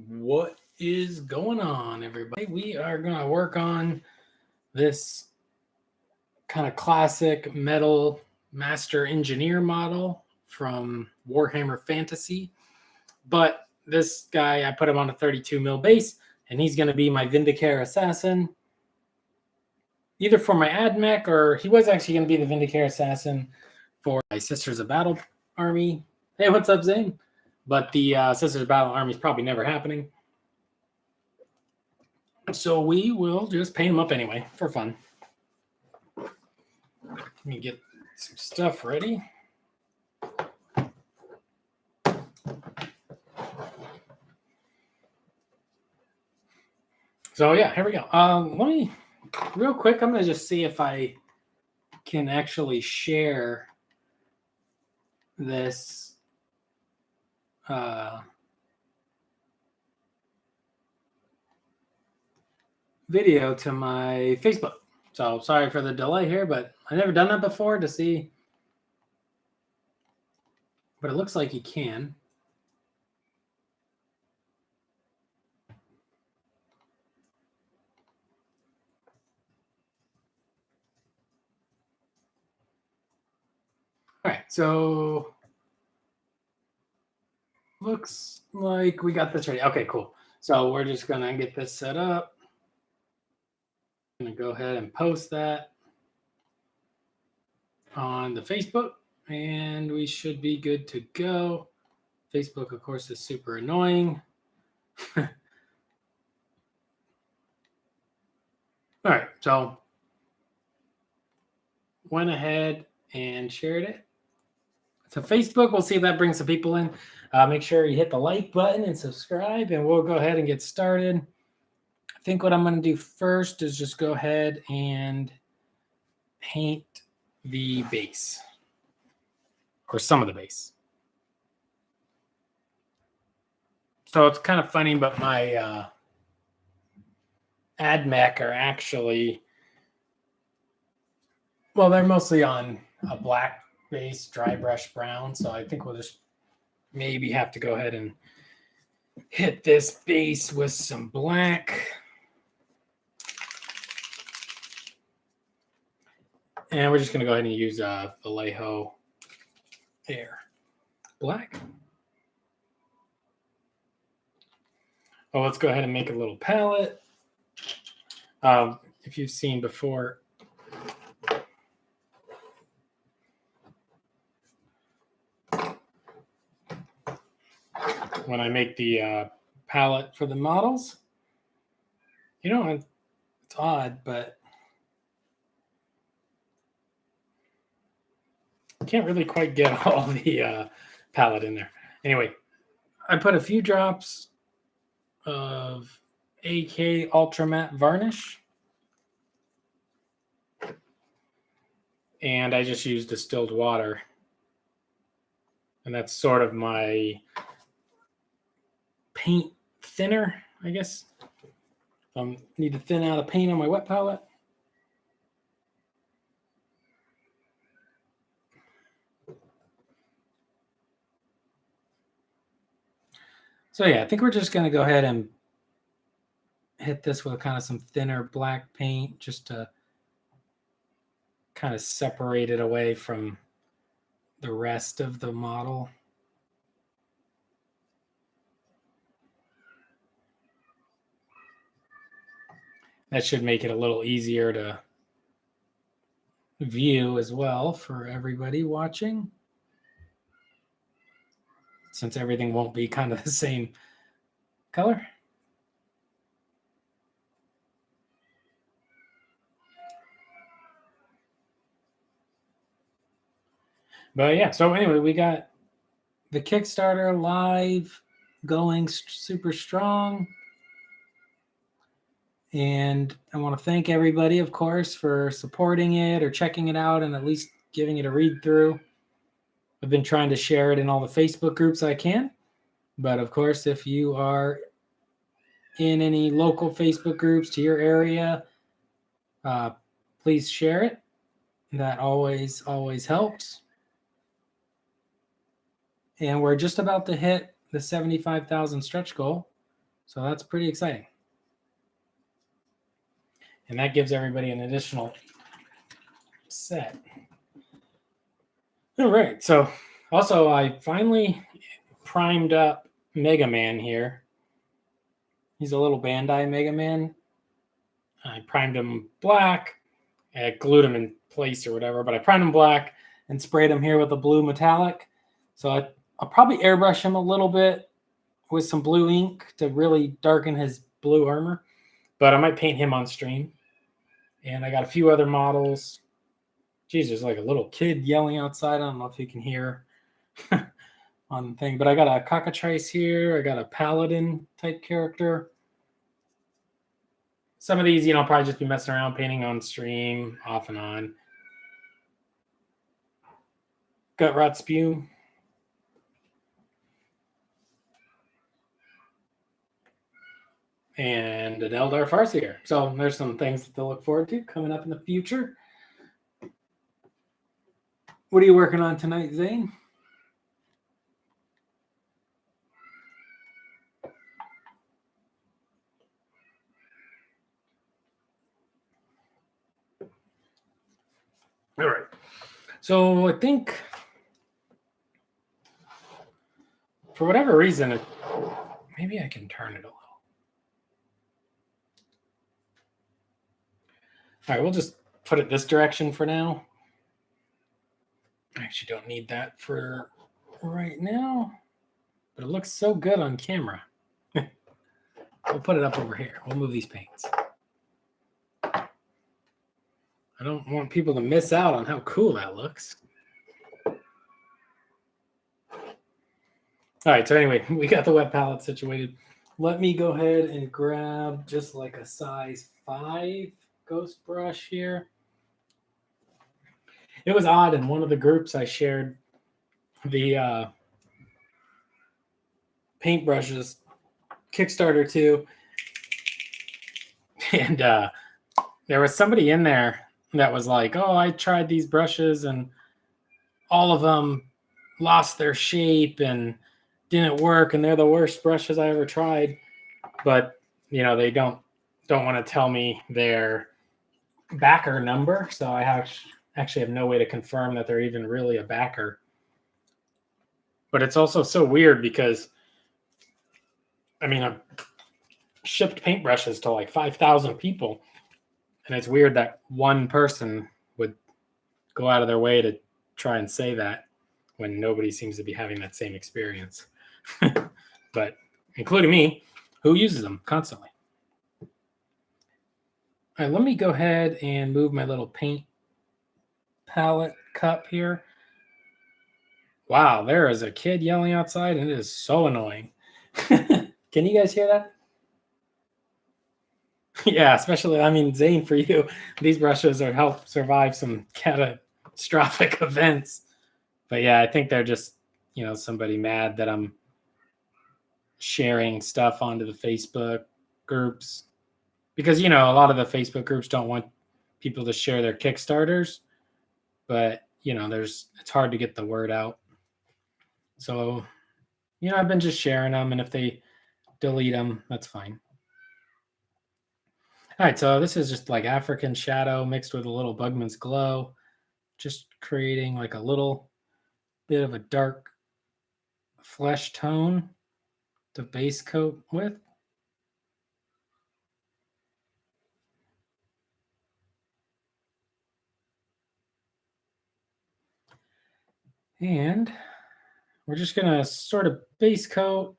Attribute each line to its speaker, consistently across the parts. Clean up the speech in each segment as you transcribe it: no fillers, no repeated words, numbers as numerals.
Speaker 1: What is going on, everybody? We are going to work on this kind of classic metal master engineer model from Warhammer Fantasy. But this guy, I put him on a 32 mil base, and he's going to be my Vindicare assassin, either for my ad mech, or he was actually going to be the Vindicare assassin for my Sisters of Battle army. Hey, what's up, Zane? But the Sisters of Battle army is probably never happening. So we will just paint them up anyway for fun. Let me get some stuff ready. So yeah, here we go. Let me, real quick, I'm going to just see if I can actually share this video to my Facebook. So sorry for the delay here, but I've never done that before to see. But it looks like you can. All right, so looks like we got this ready. Okay, cool. So we're just going to get this set up. I'm going to go ahead and post that on the Facebook, and we should be good to go. Facebook, of course, is super annoying. All right, so went ahead and shared it. So Facebook, we'll see if that brings some people in. Make sure you hit the like button and subscribe, and we'll go ahead and get started. I think what I'm going to do first is just go ahead and paint the base, or some of the base. So it's kind of funny, but my ad mech are actually, well, they're mostly on a black base, dry brush brown. So I think we'll just maybe have to go ahead and hit this base with some black. And we're just going to go ahead and use Vallejo Air Black. Oh, let's go ahead and make a little palette. If you've seen before, when I make the palette for the models, you know, it's odd, but can't really quite get all the palette in there. Anyway, I put a few drops of AK Ultra Matte Varnish. And I just used distilled water. And that's sort of my paint thinner, I guess. I need to thin out a paint on my wet palette. So yeah, I think we're just going to go ahead and hit this with kind of some thinner black paint just to kind of separate it away from the rest of the model. That should make it a little easier to view as well for everybody watching, since everything won't be kind of the same color. But yeah, so anyway, we got the Kickstarter live going super strong. And I want to thank everybody, of course, for supporting it or checking it out and at least giving it a read through. I've been trying to share it in all the Facebook groups I can. But of course, if you are in any local Facebook groups to your area, please share it. That always helps. And we're just about to hit the 75,000 stretch goal. So that's pretty exciting. And that gives everybody an additional set. All right. So also I finally primed up Mega Man here. He's a little Bandai Mega Man. I primed him black. I glued him in place or whatever, but I primed him black and sprayed him here with a blue metallic. So I'll probably airbrush him a little bit with some blue ink to really darken his blue armor, but I might paint him on stream. And I got a few other models. Geez, there's like a little kid yelling outside. I don't know if you can hear on the thing, but I got a cockatrice here. I got a paladin type character. Some of these, I'll probably just be messing around painting on stream, off and on. Gut Rot Spew. And an Eldar Farseer. So there's some things to look forward to coming up in the future. What are you working on tonight, Zane? All right. So I think for whatever reason, maybe I can turn it a little. All right, we'll just put it this direction for now. I actually don't need that for right now, but it looks so good on camera. We'll put it up over here. We'll move these paints. I don't want people to miss out on how cool that looks. All right, so anyway, we got the wet palette situated. Let me go ahead and grab just like a size 5 ghost brush here. It was odd in one of the groups I shared the paintbrushes Kickstarter to, and there was somebody in there that was like, oh, I tried these brushes and all of them lost their shape and didn't work, and they're the worst brushes I ever tried. But they don't want to tell me their backer number, so I actually have no way to confirm that they're even really a backer. But it's also so weird because I've shipped paintbrushes to like 5,000 people, and it's weird that one person would go out of their way to try and say that when nobody seems to be having that same experience. But including me, who uses them constantly. All right, let me go ahead and move my little paint palette cup here. Wow, there is a kid yelling outside, and it is so annoying. Can you guys hear that? Yeah, especially, Zane, for you, these brushes are help survive some catastrophic events. But yeah, I think they're just, somebody mad that I'm sharing stuff onto the Facebook groups. Because, a lot of the Facebook groups don't want people to share their Kickstarters. But, it's hard to get the word out. So, I've been just sharing them, and if they delete them, that's fine. All right, so this is just like African Shadow mixed with a little Bugman's Glow, just creating like a little bit of a dark flesh tone to base coat with. And we're just going to sort of base coat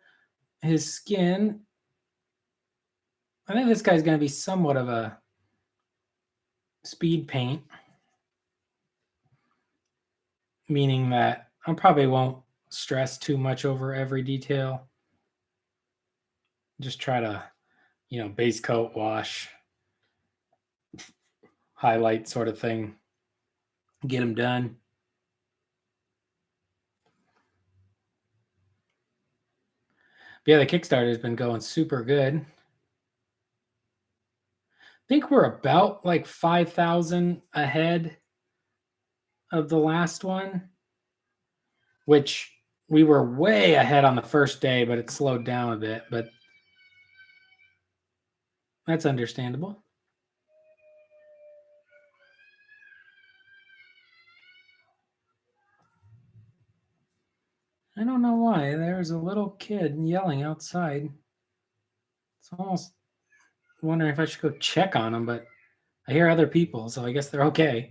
Speaker 1: his skin. I think this guy's going to be somewhat of a speed paint, meaning that I probably won't stress too much over every detail. Just try to, base coat, wash, highlight sort of thing, get them done. But yeah, the Kickstarter has been going super good. I think we're about like 5,000 ahead of the last one, which we were way ahead on the first day, but it slowed down a bit. But That's understandable. I don't know why. There's a little kid yelling outside. It's almost wondering if I should go check on him, but I hear other people, so I guess they're okay.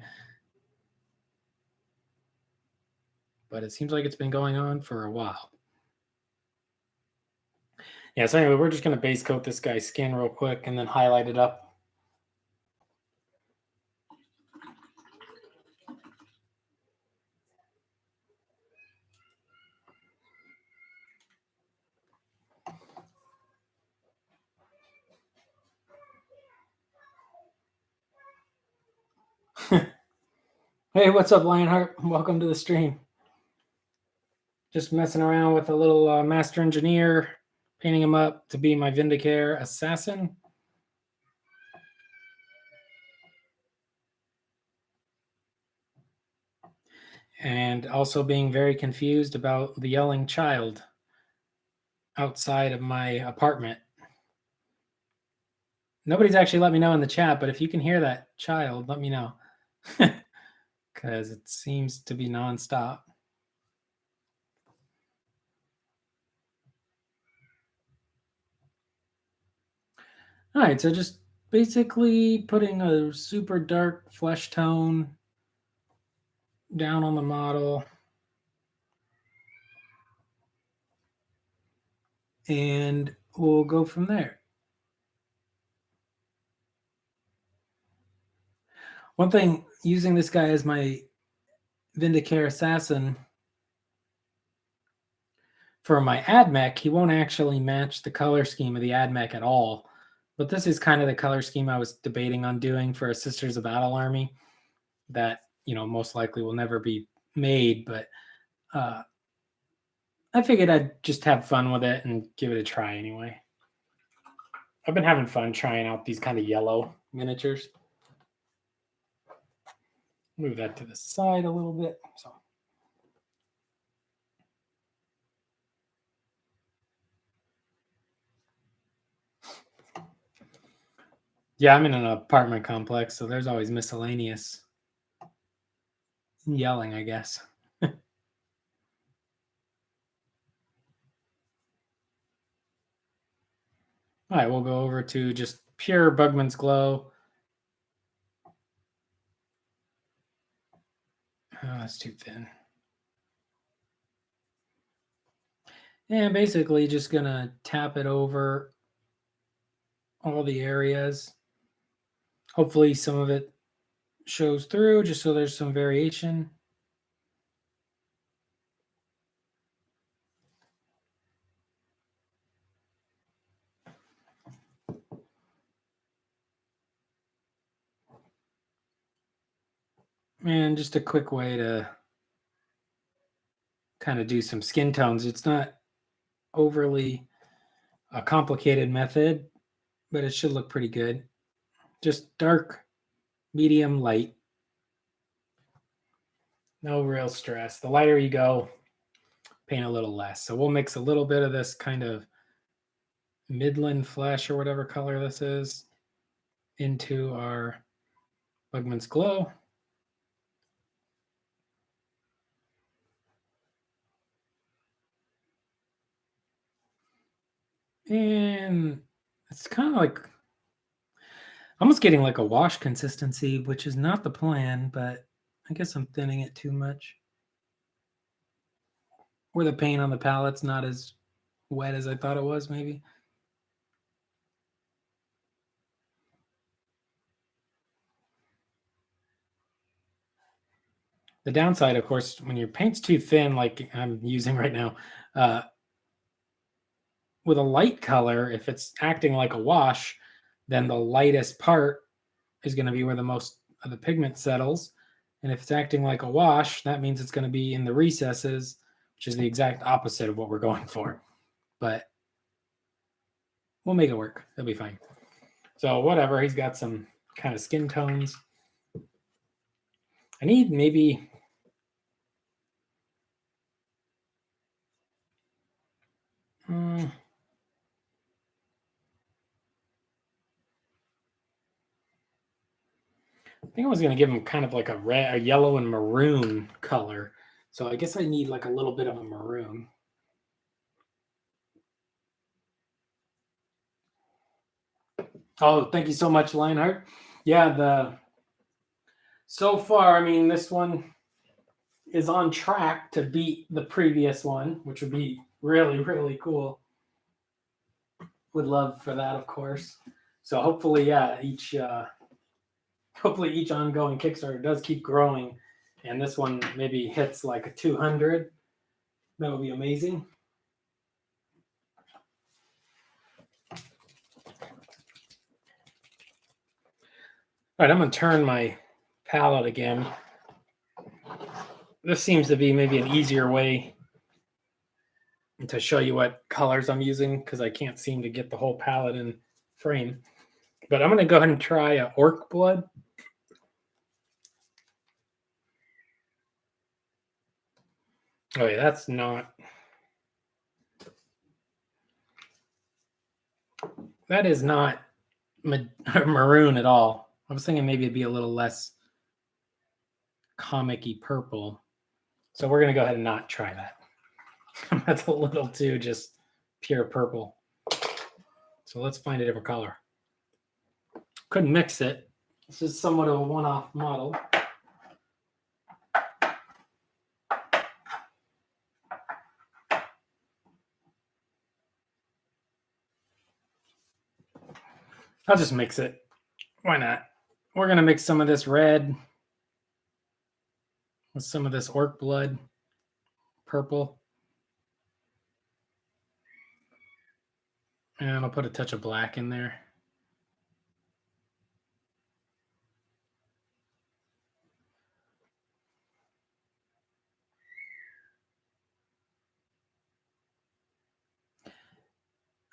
Speaker 1: But it seems like it's been going on for a while. Yeah, so anyway, we're just going to base coat this guy's skin real quick and then highlight it up. Hey, what's up, Lionheart? Welcome to the stream. Just messing around with a little Master Engineer, painting him up to be my Vindicare assassin. And also being very confused about the yelling child outside of my apartment. Nobody's actually let me know in the chat, but if you can hear that child, let me know. Because it seems to be nonstop. All right, so just basically putting a super dark flesh tone down on the model. And we'll go from there. One thing, using this guy as my Vindicare assassin, for my AdMech, he won't actually match the color scheme of the AdMech at all. But this is kind of the color scheme I was debating on doing for a Sisters of Battle army that, most likely will never be made. But I figured I'd just have fun with it and give it a try anyway. I've been having fun trying out these kind of yellow miniatures. Move that to the side a little bit. So. Yeah, I'm in an apartment complex, so there's always miscellaneous yelling, I guess. All right, we'll go over to just pure Bugman's Glow. Oh, that's too thin. And basically just gonna tap it over all the areas. Hopefully some of it shows through just so there's some variation. And just a quick way to kind of do some skin tones. It's not overly a complicated method, but it should look pretty good. Just dark, medium, light. No real stress. The lighter you go, paint a little less. So we'll mix a little bit of this kind of midland flesh or whatever color this is into our Bugman's Glow. And it's kind of like almost getting like a wash consistency, which is not the plan, but I guess I'm thinning it too much. Or the paint on the palette's not as wet as I thought it was, maybe. The downside, of course, when your paint's too thin, like I'm using right now, with a light color, if it's acting like a wash, then the lightest part is going to be where the most of the pigment settles. And if it's acting like a wash, that means it's going to be in the recesses, which is the exact opposite of what we're going for. But we'll make it work. It'll be fine. So whatever, he's got some kind of skin tones. I need maybe... I think I was going to give them kind of like a yellow and maroon color. So I guess I need like a little bit of a maroon. Oh, thank you so much, Lionheart. Yeah, so far, I mean, this one is on track to beat the previous one, which would be really, really cool. Would love for that, of course. So hopefully, yeah, hopefully each ongoing Kickstarter does keep growing, and this one maybe hits like a 200. That would be amazing. All right, I'm gonna turn my palette again. This seems to be maybe an easier way to show you what colors I'm using because I can't seem to get the whole palette in frame. But I'm gonna go ahead and try Orc Blood. Oh yeah, that's not. That is not maroon at all. I was thinking maybe it'd be a little less comic-y purple. So we're going to go ahead and not try that. That's a little too just pure purple. So let's find a different color. Couldn't mix it. This is somewhat of a one-off model. I'll just mix it. Why not? We're going to mix some of this red with some of this orc blood purple. And I'll put a touch of black in there.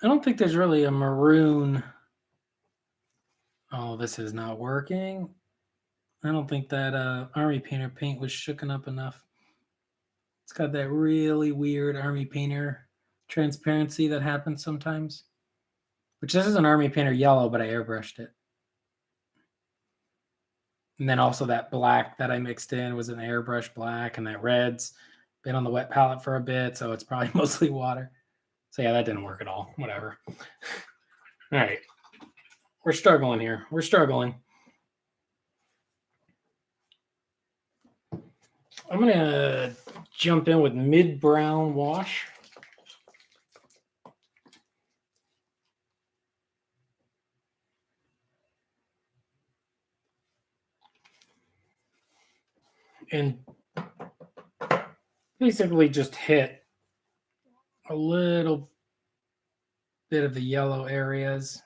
Speaker 1: I don't think there's really a maroon. Oh, this is not working. I don't think that Army Painter paint was shooken up enough. It's got that really weird Army Painter transparency that happens sometimes. Which this is an Army Painter yellow, but I airbrushed it. And then also that black that I mixed in was an airbrush black, and that red's been on the wet palette for a bit, so it's probably mostly water. So yeah, that didn't work at all. Whatever. All right. We're struggling here. We're struggling. I'm going to jump in with mid-brown wash. And basically just hit a little bit of the yellow areas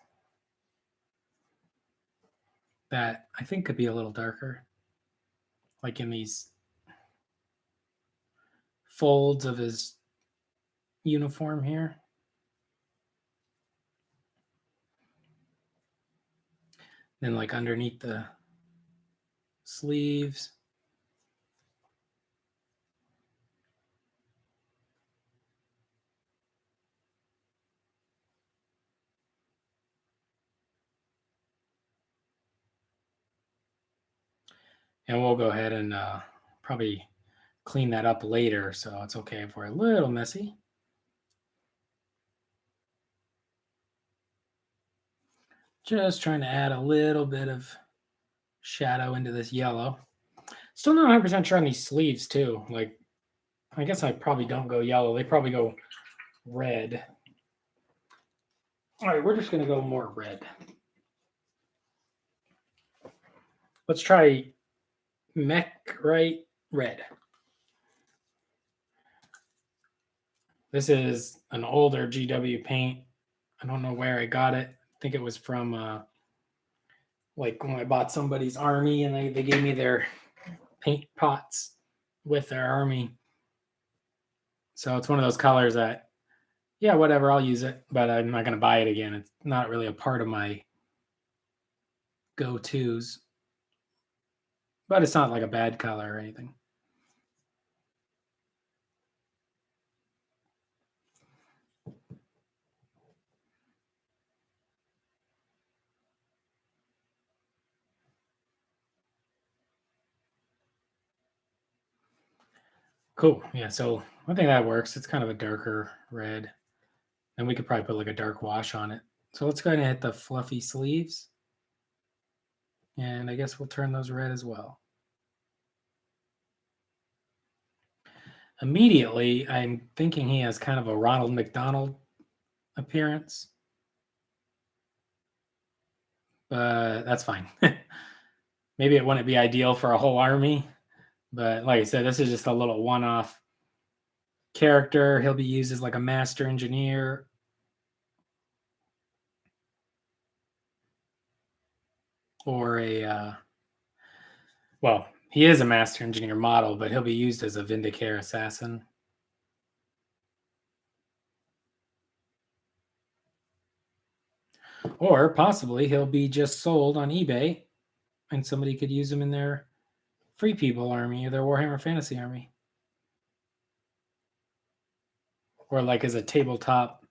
Speaker 1: that I think could be a little darker, like in these folds of his uniform here. Then like underneath the sleeves. And we'll go ahead and probably clean that up later, so it's okay if we're a little messy. Just trying to add a little bit of shadow into this yellow. Still not 100% sure on these sleeves too. Like, I guess I probably don't go yellow. They probably go red. All right, we're just going to go more red. Let's try Mech Right Red. This is an older GW paint. I don't know where I got it. I think it was from like when I bought somebody's army and they gave me their paint pots with their army. So it's one of those colors that, yeah, whatever, I'll use it, but I'm not going to buy it again. It's not really a part of my go-tos. But it's not like a bad color or anything. Cool. Yeah, so I think that works. It's kind of a darker red. And we could probably put like a dark wash on it. So let's go ahead and hit the fluffy sleeves. And I guess we'll turn those red as well. Immediately, I'm thinking he has kind of a Ronald McDonald appearance. But that's fine. Maybe it wouldn't be ideal for a whole army. But like I said, this is just a little one-off character. He'll be used as like a master engineer. Or a, well, he is a master engineer model, but he'll be used as a Vindicare assassin. Or possibly he'll be just sold on eBay and somebody could use him in their Free People army or their Warhammer Fantasy army. Or like as a tabletop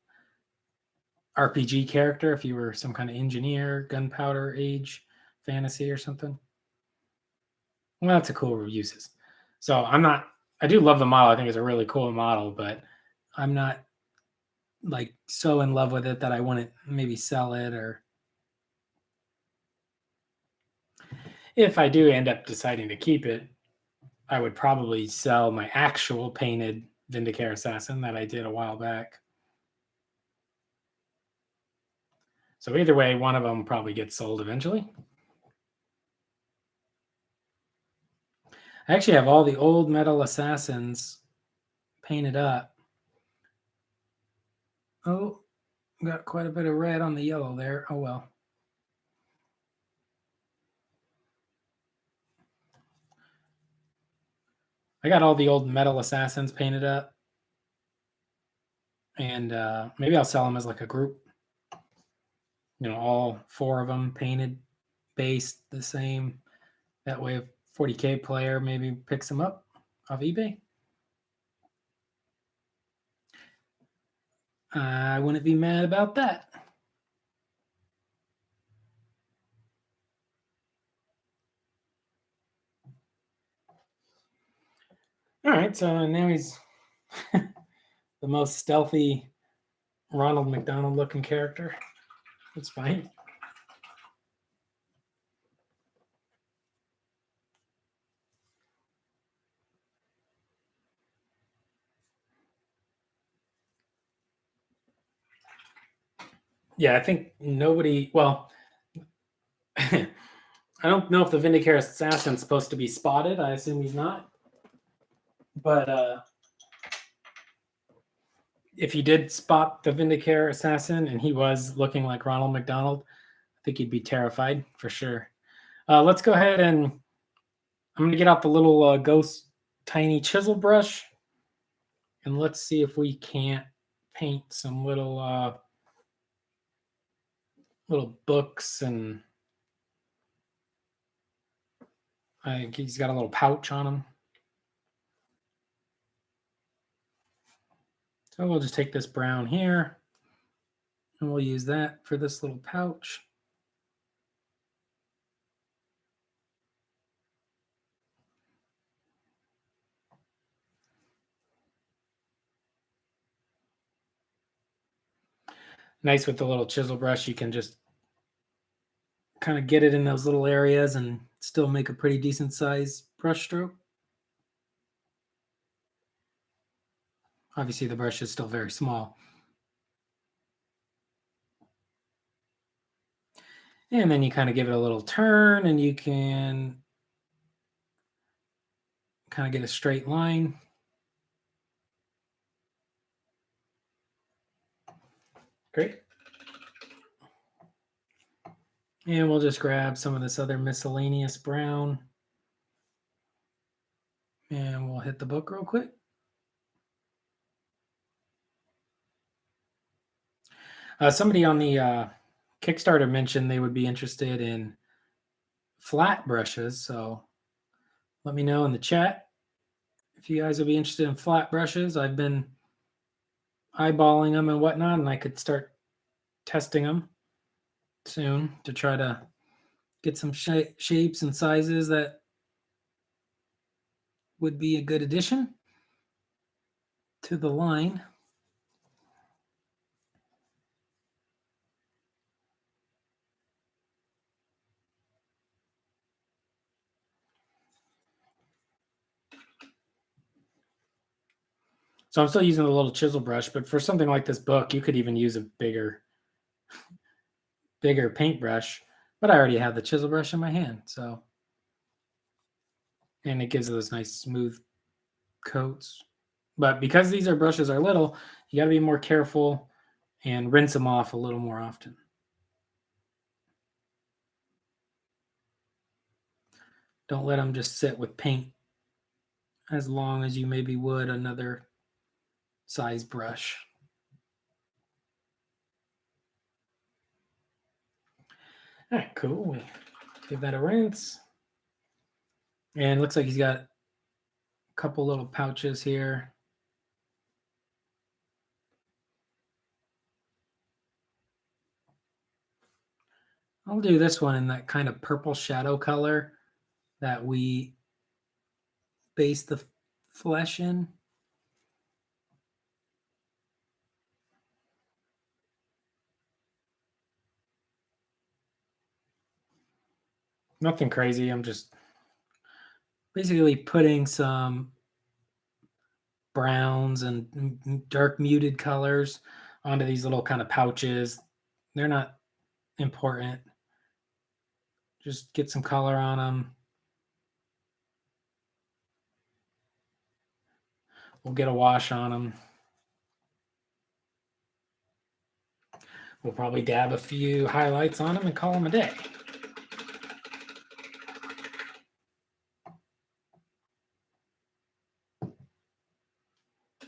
Speaker 1: RPG character if you were some kind of engineer, gunpowder age fantasy or something. Well, that's a cool uses. So I do love the model. I think it's a really cool model, but I'm not like so in love with it that I wouldn't maybe sell it, or if I do end up deciding to keep it, I would probably sell my actual painted Vindicare Assassin that I did a while back. So either way, one of them probably gets sold eventually. I actually have all the old metal assassins painted up. Oh, got quite a bit of red on the yellow there. Oh well. I got all the old metal assassins painted up. And maybe I'll sell them as like a group. All 4 of them painted, based the same. That way, a 40k player maybe picks them up off eBay. I wouldn't be mad about that. All right, so now he's the most stealthy Ronald McDonald looking character. That's fine. Yeah, I think nobody, well, I don't know if the Vindicare Assassin's supposed to be spotted. I assume he's not. But if you did spot the Vindicare Assassin and he was looking like Ronald McDonald, I think you'd be terrified for sure. Let's go ahead and I'm going to get out the little ghost tiny chisel brush. And let's see if we can't paint some little books, and I think he's got a little pouch on him. So we'll just take this brown here and we'll use that for this little pouch. Nice with the little chisel brush, you can just kind of get it in those little areas and still make a pretty decent size brush stroke. Obviously the brush is still very small. And then you kind of give it a little turn and you can kind of get a straight line. Great. And we'll just grab some of this other miscellaneous brown. And we'll hit the book real quick. Somebody on the Kickstarter mentioned they would be interested in flat brushes. So let me know in the chat if you guys would be interested in flat brushes. I've been eyeballing them and whatnot, and I could start testing them soon to try to get some shapes and sizes that would be a good addition. to the line. So I'm still using the little chisel brush, but for something like this book, you could even use a bigger paintbrush, but I already have the chisel brush in my hand, so. And it gives those nice smooth coats. But because these brushes are little, you got to be more careful and rinse them off a little more often. Don't let them just sit with paint as long as you maybe would another size brush. All right, cool. We give that a rinse. And it looks like he's got a couple little pouches here. I'll do this one in that kind of purple shadow color that we base the flesh in. Nothing crazy. I'm just basically putting some browns and dark muted colors onto these little kind of pouches. They're not important. Just get some color on them. We'll get a wash on them. We'll probably dab a few highlights on them and call them a day.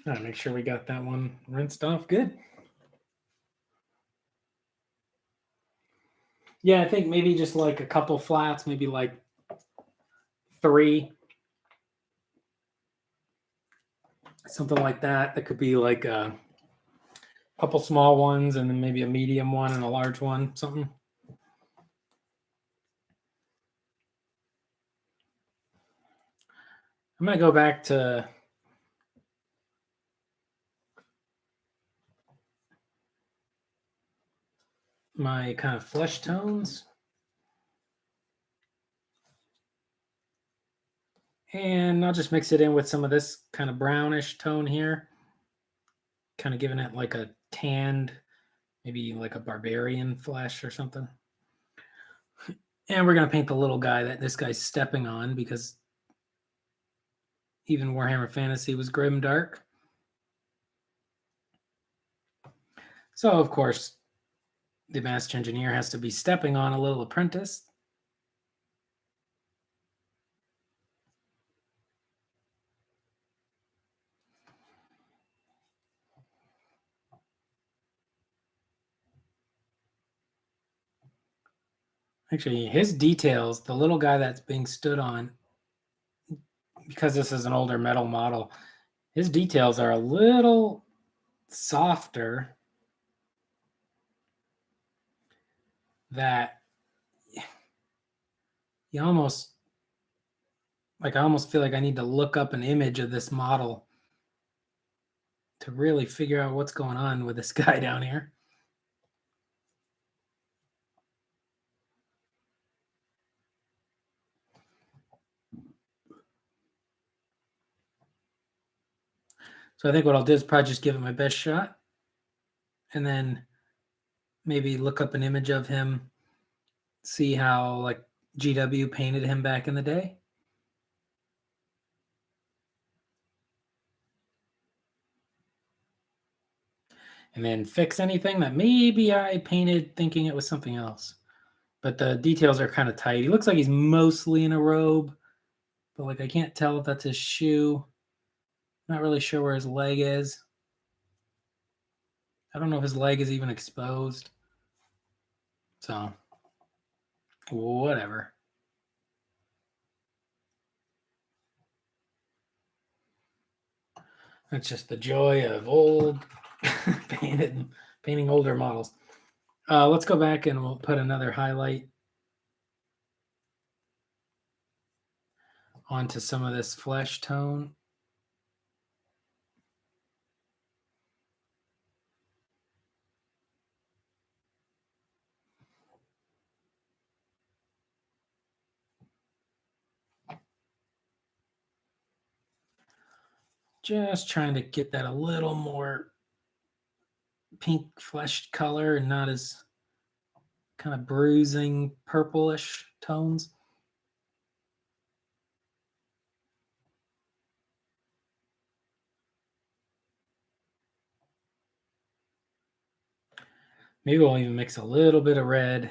Speaker 1: All right, make sure we got that one rinsed off good. Yeah, I think maybe just like a couple flats, maybe like 3. Something like that. That could be like a couple small ones and then maybe a medium one and a large one, something. I'm going to go back to my kind of flesh tones. And I'll just mix it in with some of this kind of brownish tone here. Kind of giving it like a tanned, maybe like a barbarian flesh or something. And we're going to paint the little guy that this guy's stepping on because even Warhammer Fantasy was grim dark. So, of course, the master engineer has to be stepping on a little apprentice. Actually, his details, the little guy that's being stood on, because this is an older metal model, his details are a little softer that you almost, like I almost feel like I need to look up an image of this model to really figure out what's going on with this guy down here. So I think what I'll do is probably just give it my best shot and then maybe look up an image of him, see how like GW painted him back in the day. And then fix anything that maybe I painted thinking it was something else. But the details are kind of tight. He looks like he's mostly in a robe, but like I can't tell if that's his shoe. Not really sure where his leg is. I don't know if his leg is even exposed. So, whatever. That's just the joy of old painting older models. Let's go back and we'll put another highlight onto some of this flesh tone. Just trying to get that a little more pink fleshed color and not as kind of bruising purplish tones. Maybe we'll even mix a little bit of red.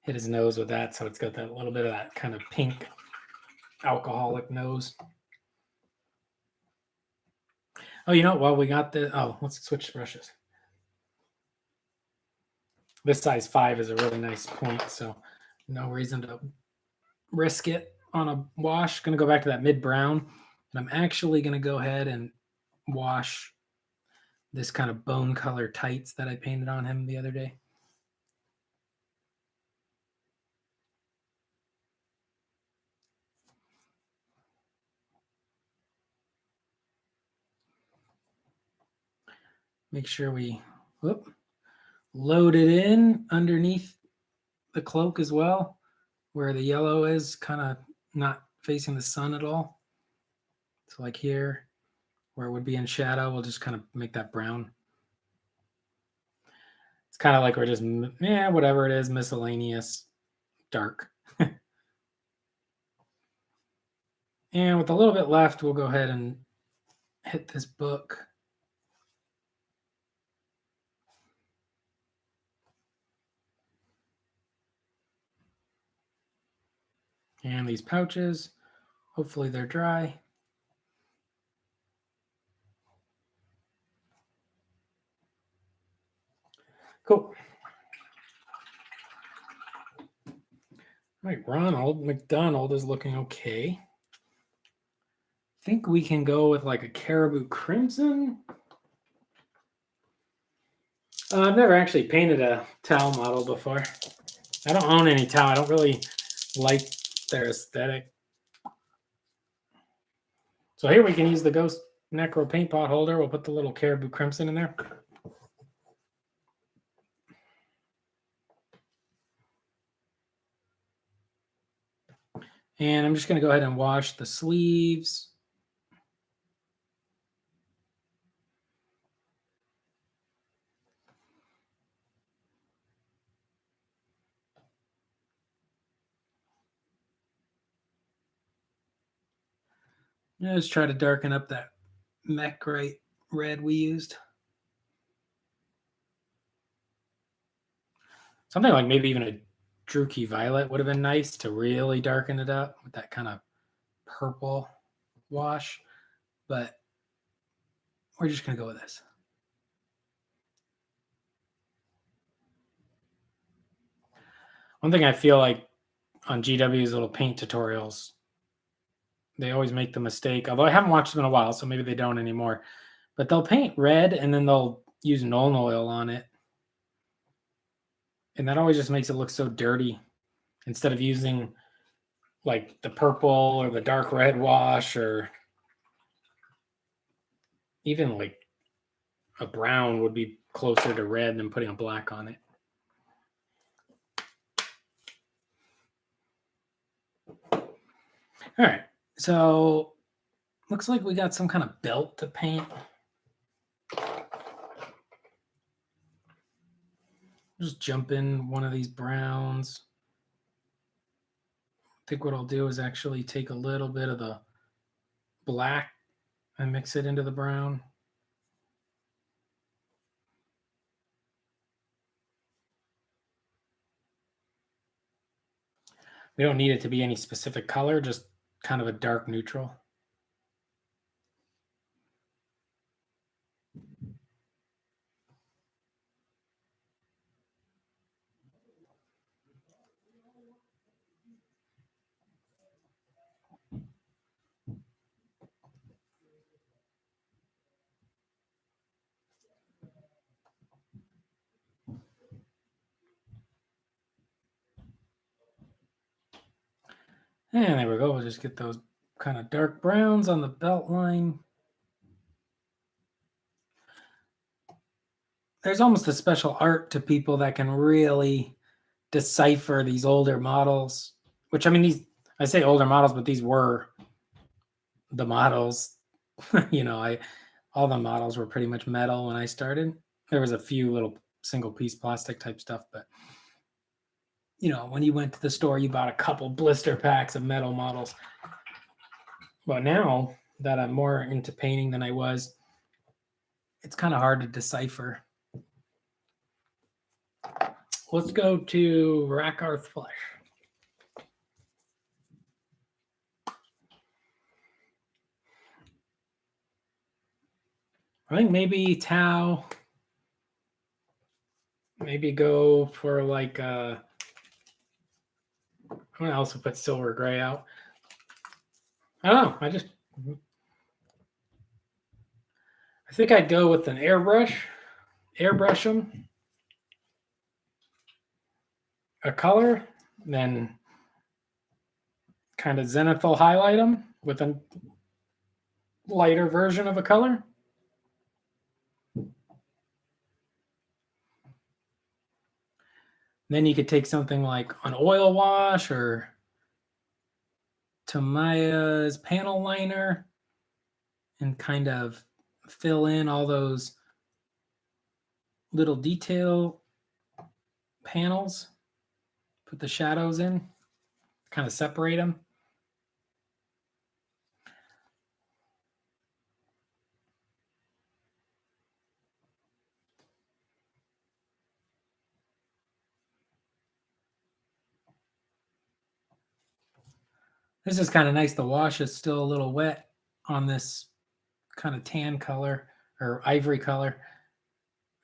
Speaker 1: Hit his nose with that, so it's got that little bit of that kind of pink alcoholic nose. Oh, you know, while we got the, let's switch brushes. This size 5 is a really nice point, so no reason to risk it on a wash. Going to go back to that mid-brown, and I'm actually going to go ahead and wash this kind of bone color tights that I painted on him the other day. Make sure we load it in underneath the cloak as well, where the yellow is kind of not facing the sun at all. So like here, where it would be in shadow, we'll just kind of make that brown. It's kind of like we're just, whatever it is, miscellaneous dark. And with a little bit left, we'll go ahead and hit this book. And these pouches, hopefully they're dry. Cool. All right, Ronald McDonald is looking okay. I think we can go with like a Caribou Crimson. I've never actually painted a Tau model before. I don't own any Tau. I don't really like their aesthetic. So here we can use the Ghost Necro paint pot holder. We'll put the little Caribou Crimson in there. And I'm just going to go ahead and wash the sleeves. Just try to darken up that Mechrite red we used. Something like maybe even a Druchii Violet would have been nice to really darken it up with that kind of purple wash. But we're just going to go with this. One thing I feel like on GW's little paint tutorials, they always make the mistake, although I haven't watched them in a while, so maybe they don't anymore, but they'll paint red and then they'll use Nuln Oil on it. And that always just makes it look so dirty instead of using like the purple or the dark red wash or even like a brown would be closer to red than putting a black on it. All right, so looks like we got some kind of belt to paint. Just jump in one of these browns. I think what I'll do is actually take a little bit of the black and mix it into the brown. We don't need it to be any specific color, just kind of a dark neutral. And there we go. We'll just get those kind of dark browns on the belt line. There's almost a special art to people that can really decipher these older models, which I mean, I say older models, but these were the models All the models were pretty much metal when I started. There was a few little single piece plastic type stuff, but when you went to the store, you bought a couple blister packs of metal models. But now that I'm more into painting than I was, it's kind of hard to decipher. Let's go to Rakarth Flesh. I think maybe Tau. Maybe go for like I'm gonna also put Silver Gray out. I don't know. I think I'd go with an airbrush them, a color, then kind of zenithal highlight them with a lighter version of a color. Then you could take something like an oil wash or Tamiya's panel liner and kind of fill in all those little detail panels, put the shadows in, kind of separate them. This is kind of nice. The wash is still a little wet on this kind of tan color or ivory color.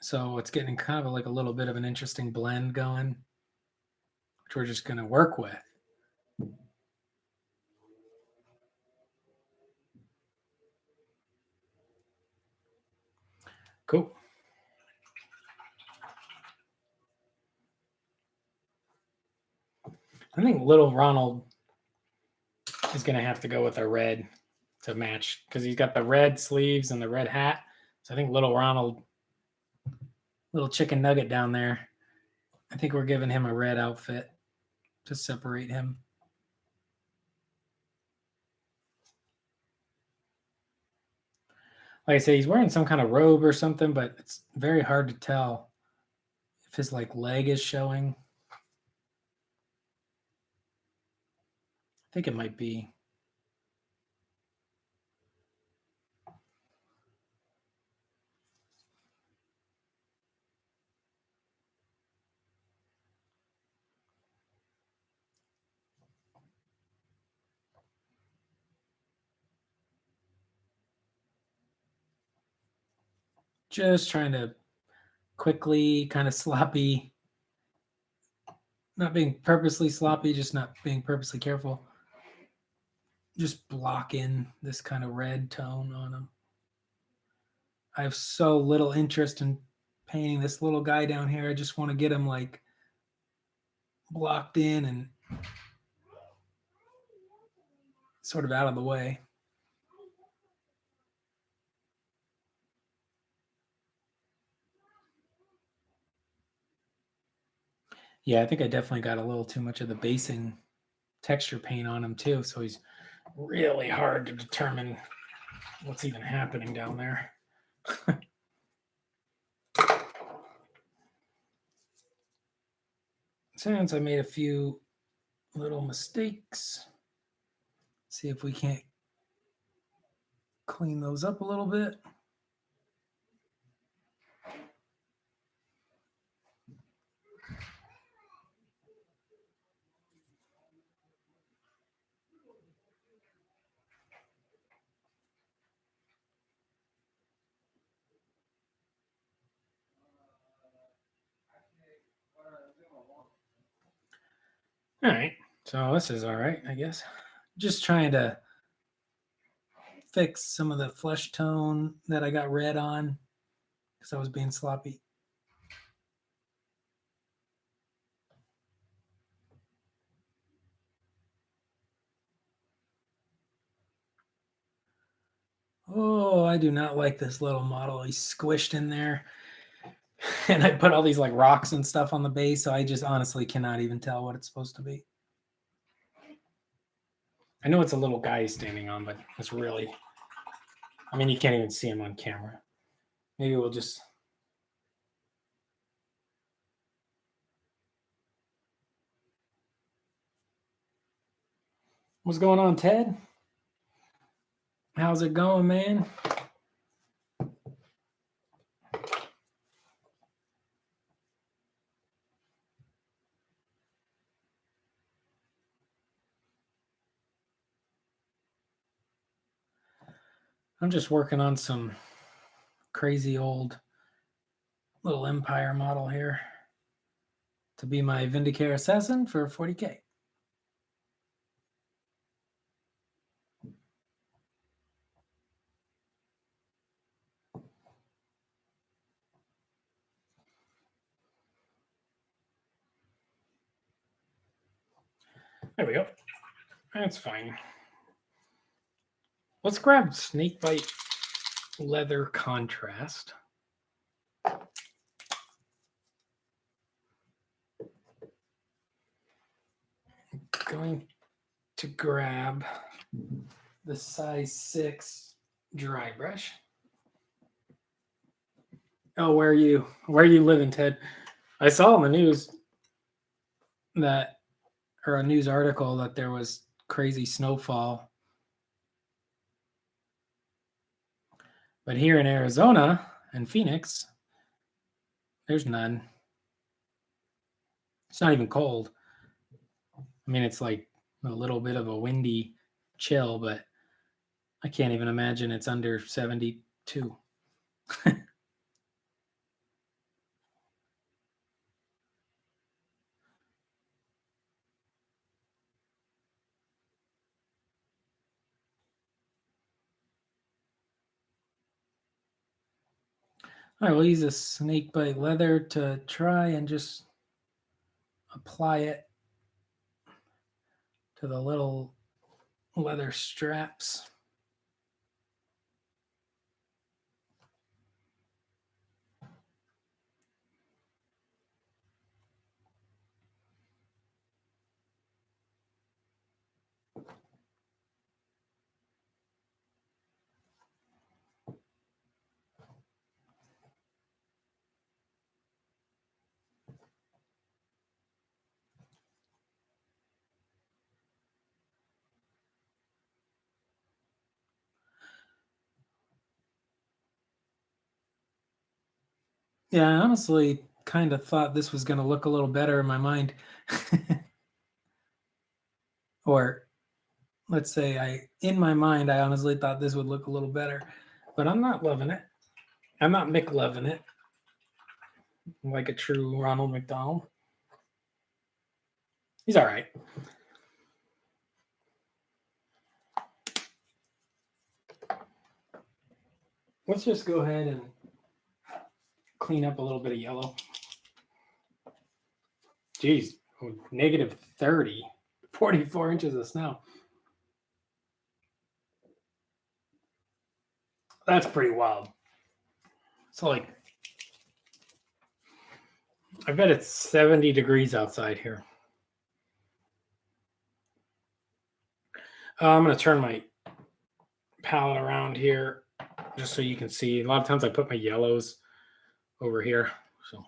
Speaker 1: So it's getting kind of like a little bit of an interesting blend going, which we're just going to work with. Cool. I think little Ronald is going to have to go with a red to match because he's got the red sleeves and the red hat. So I think little Ronald, little chicken nugget down there, I think we're giving him a red outfit to separate him. Like I say, he's wearing some kind of robe or something, but it's very hard to tell if his leg is showing. I think it might be. Just trying to quickly, kind of sloppy, not being purposely sloppy, just not being purposely careful. Just block in this kind of red tone on him. I have so little interest in painting this little guy down here. I just want to get him blocked in and sort of out of the way. Yeah, I think I definitely got a little too much of the basing texture paint on him too, so he's really hard to determine what's even happening down there. Since I made a few little mistakes, see if we can't clean those up a little bit. All right, so this is all right, I guess. Just trying to fix some of the flesh tone that I got red on because I was being sloppy. Oh, I do not like this little model. He's squished in there. And I put all these rocks and stuff on the base, so I just honestly cannot even tell what it's supposed to be. I know it's a little guy he's standing on, but it's really I mean, you can't even see him on camera. Maybe we'll just... What's going on, Ted? How's it going, man? I'm just working on some crazy old little Empire model here to be my Vindicare assassin for 40k. There we go. That's fine. Let's grab Snakebite Leather Contrast. Going to grab the size 6 dry brush. Oh, where are you living, Ted? I saw in the news that, or a news article, that there was crazy snowfall. But here in Arizona and Phoenix, there's none. It's not even cold. I mean, it's like a little bit of a windy chill, but I can't even imagine it's under 72. All right, we'll use a snakebite leather to try and just apply it to the little leather straps. Yeah, I honestly kind of thought this was going to look a little better in my mind. Or let's say in my mind, I honestly thought this would look a little better, but I'm not loving it. I'm not McLoving it like a true Ronald McDonald. He's all right. Let's just go ahead and clean up a little bit of yellow. Geez, negative 30, 44 inches of snow. That's pretty wild. So like, I bet it's 70 degrees outside here. I'm going to turn my palette around here just so you can see. A lot of times I put my yellows over here. So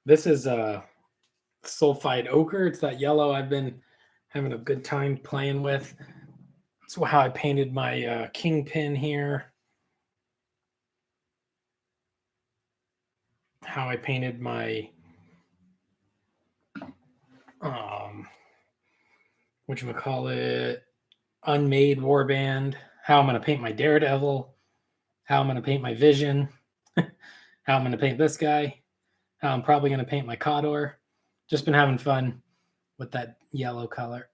Speaker 1: this is sulfide ochre. It's that yellow I've been having a good time playing with. That's how I painted my kingpin here. How I painted my whatchamacallit, unmade warband. How I'm going to paint my Daredevil. How I'm going to paint my Vision. How I'm going to paint this guy. How I'm probably going to paint my Cawdor. Just been having fun with that yellow color.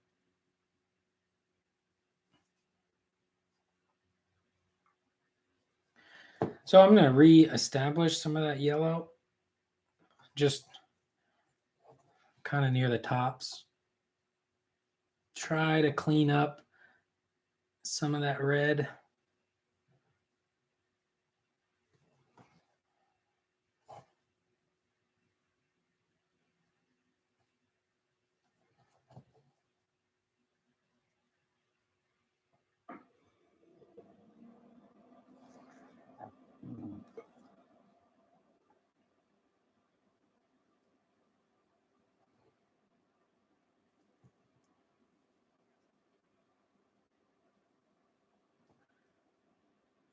Speaker 1: So I'm going to re-establish some of that yellow, just kind of near the tops. Try to clean up some of that red.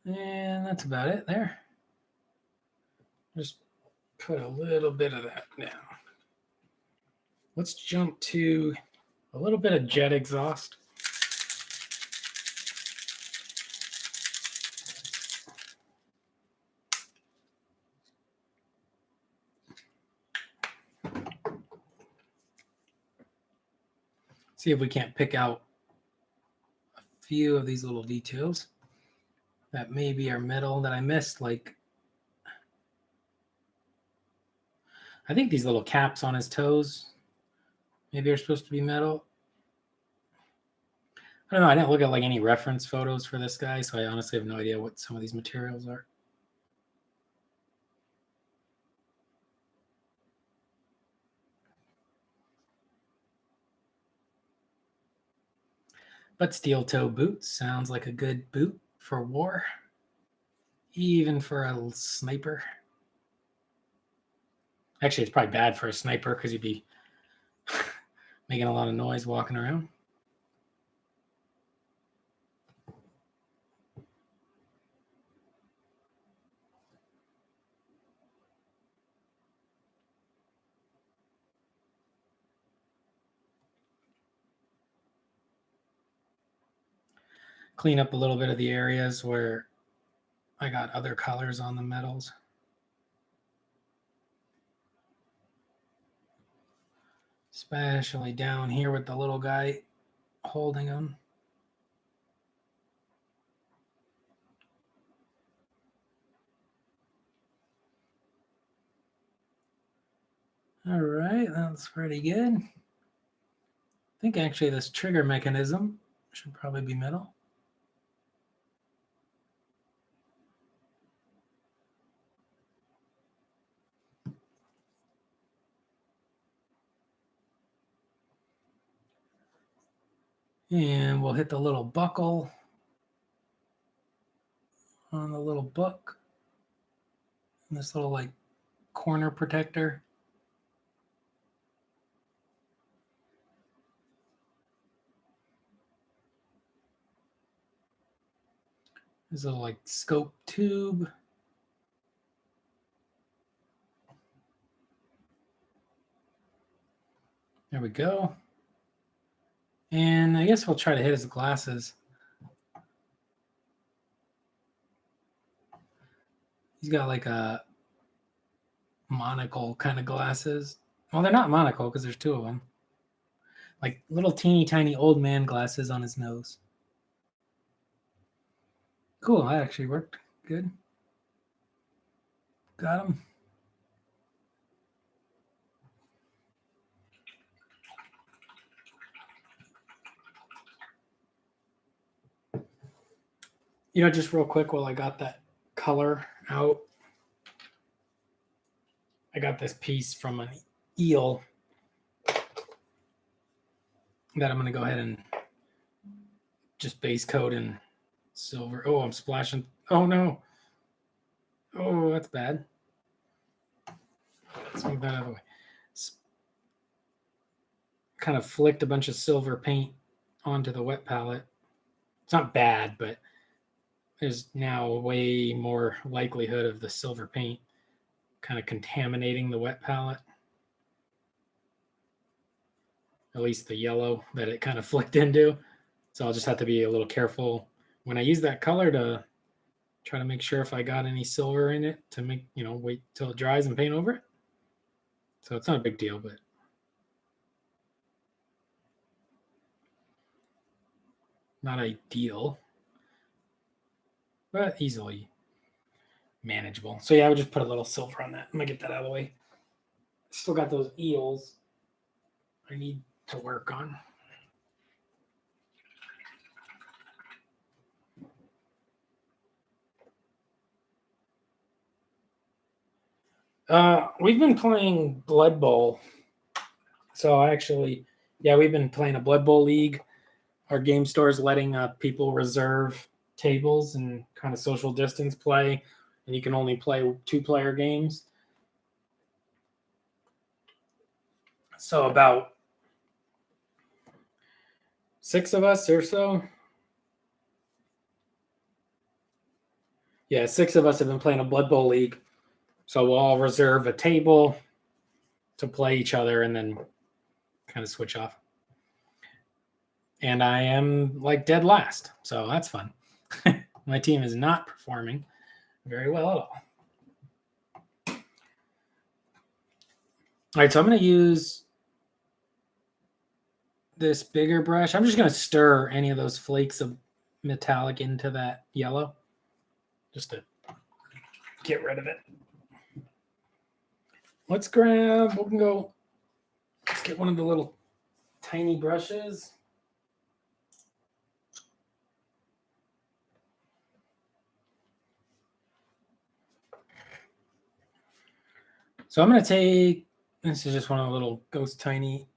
Speaker 1: And that's about it there. Just put a little bit of that down. Let's jump to a little bit of jet exhaust. See if we can't pick out a few of these little details that maybe are metal that I missed. Like, I think these little caps on his toes maybe are supposed to be metal. I don't know. I didn't look at like any reference photos for this guy, so I honestly have no idea what some of these materials are. But steel toe boots sounds like a good boot for war, even for a sniper. Actually, it's probably bad for a sniper because you'd be making a lot of noise walking around. Clean up a little bit of the areas where I got other colors on the metals. Especially down here with the little guy holding them. All right, that's pretty good. I think actually this trigger mechanism should probably be metal. And we'll hit the little buckle on the little book. And this little like corner protector. This little like scope tube. There we go. And I guess we'll try to hit his glasses. He's got like a monocle kind of glasses. Well, they're not monocle because there's two of them. Like little teeny tiny old man glasses on his nose. Cool, that actually worked good. Got him. You know, just real quick while I got that color out, I got this piece from an eel that I'm going to go ahead and just base coat in silver. Oh, I'm splashing. Oh, no. Oh, that's bad. Let's move that out of the way. Kind of flicked a bunch of silver paint onto the wet palette. It's not bad, but there's now way more likelihood of the silver paint kind of contaminating the wet palette. At least the yellow that it kind of flicked into. So I'll just have to be a little careful when I use that color to try to make sure if I got any silver in it to make, wait till it dries and paint over it. So it's not a big deal, but not ideal, but easily manageable. So yeah, I would just put a little silver on that. I'm gonna get that out of the way. Still got those eels I need to work on. We've been playing Blood Bowl. So we've been playing a Blood Bowl league. Our game store is letting people reserve tables and kind of social distance play, and you can only play 2-player games. So about 6 of us or so. Yeah, 6 of us have been playing a Blood Bowl league. So we'll all reserve a table to play each other and then kind of switch off. And I am like dead last. So that's fun. My team is not performing very well at all. All right, so I'm going to use this bigger brush. I'm just going to stir any of those flakes of metallic into that yellow just to get rid of it. Let's get one of the little tiny brushes. So I'm going to take, this is just one of the little ghost tiny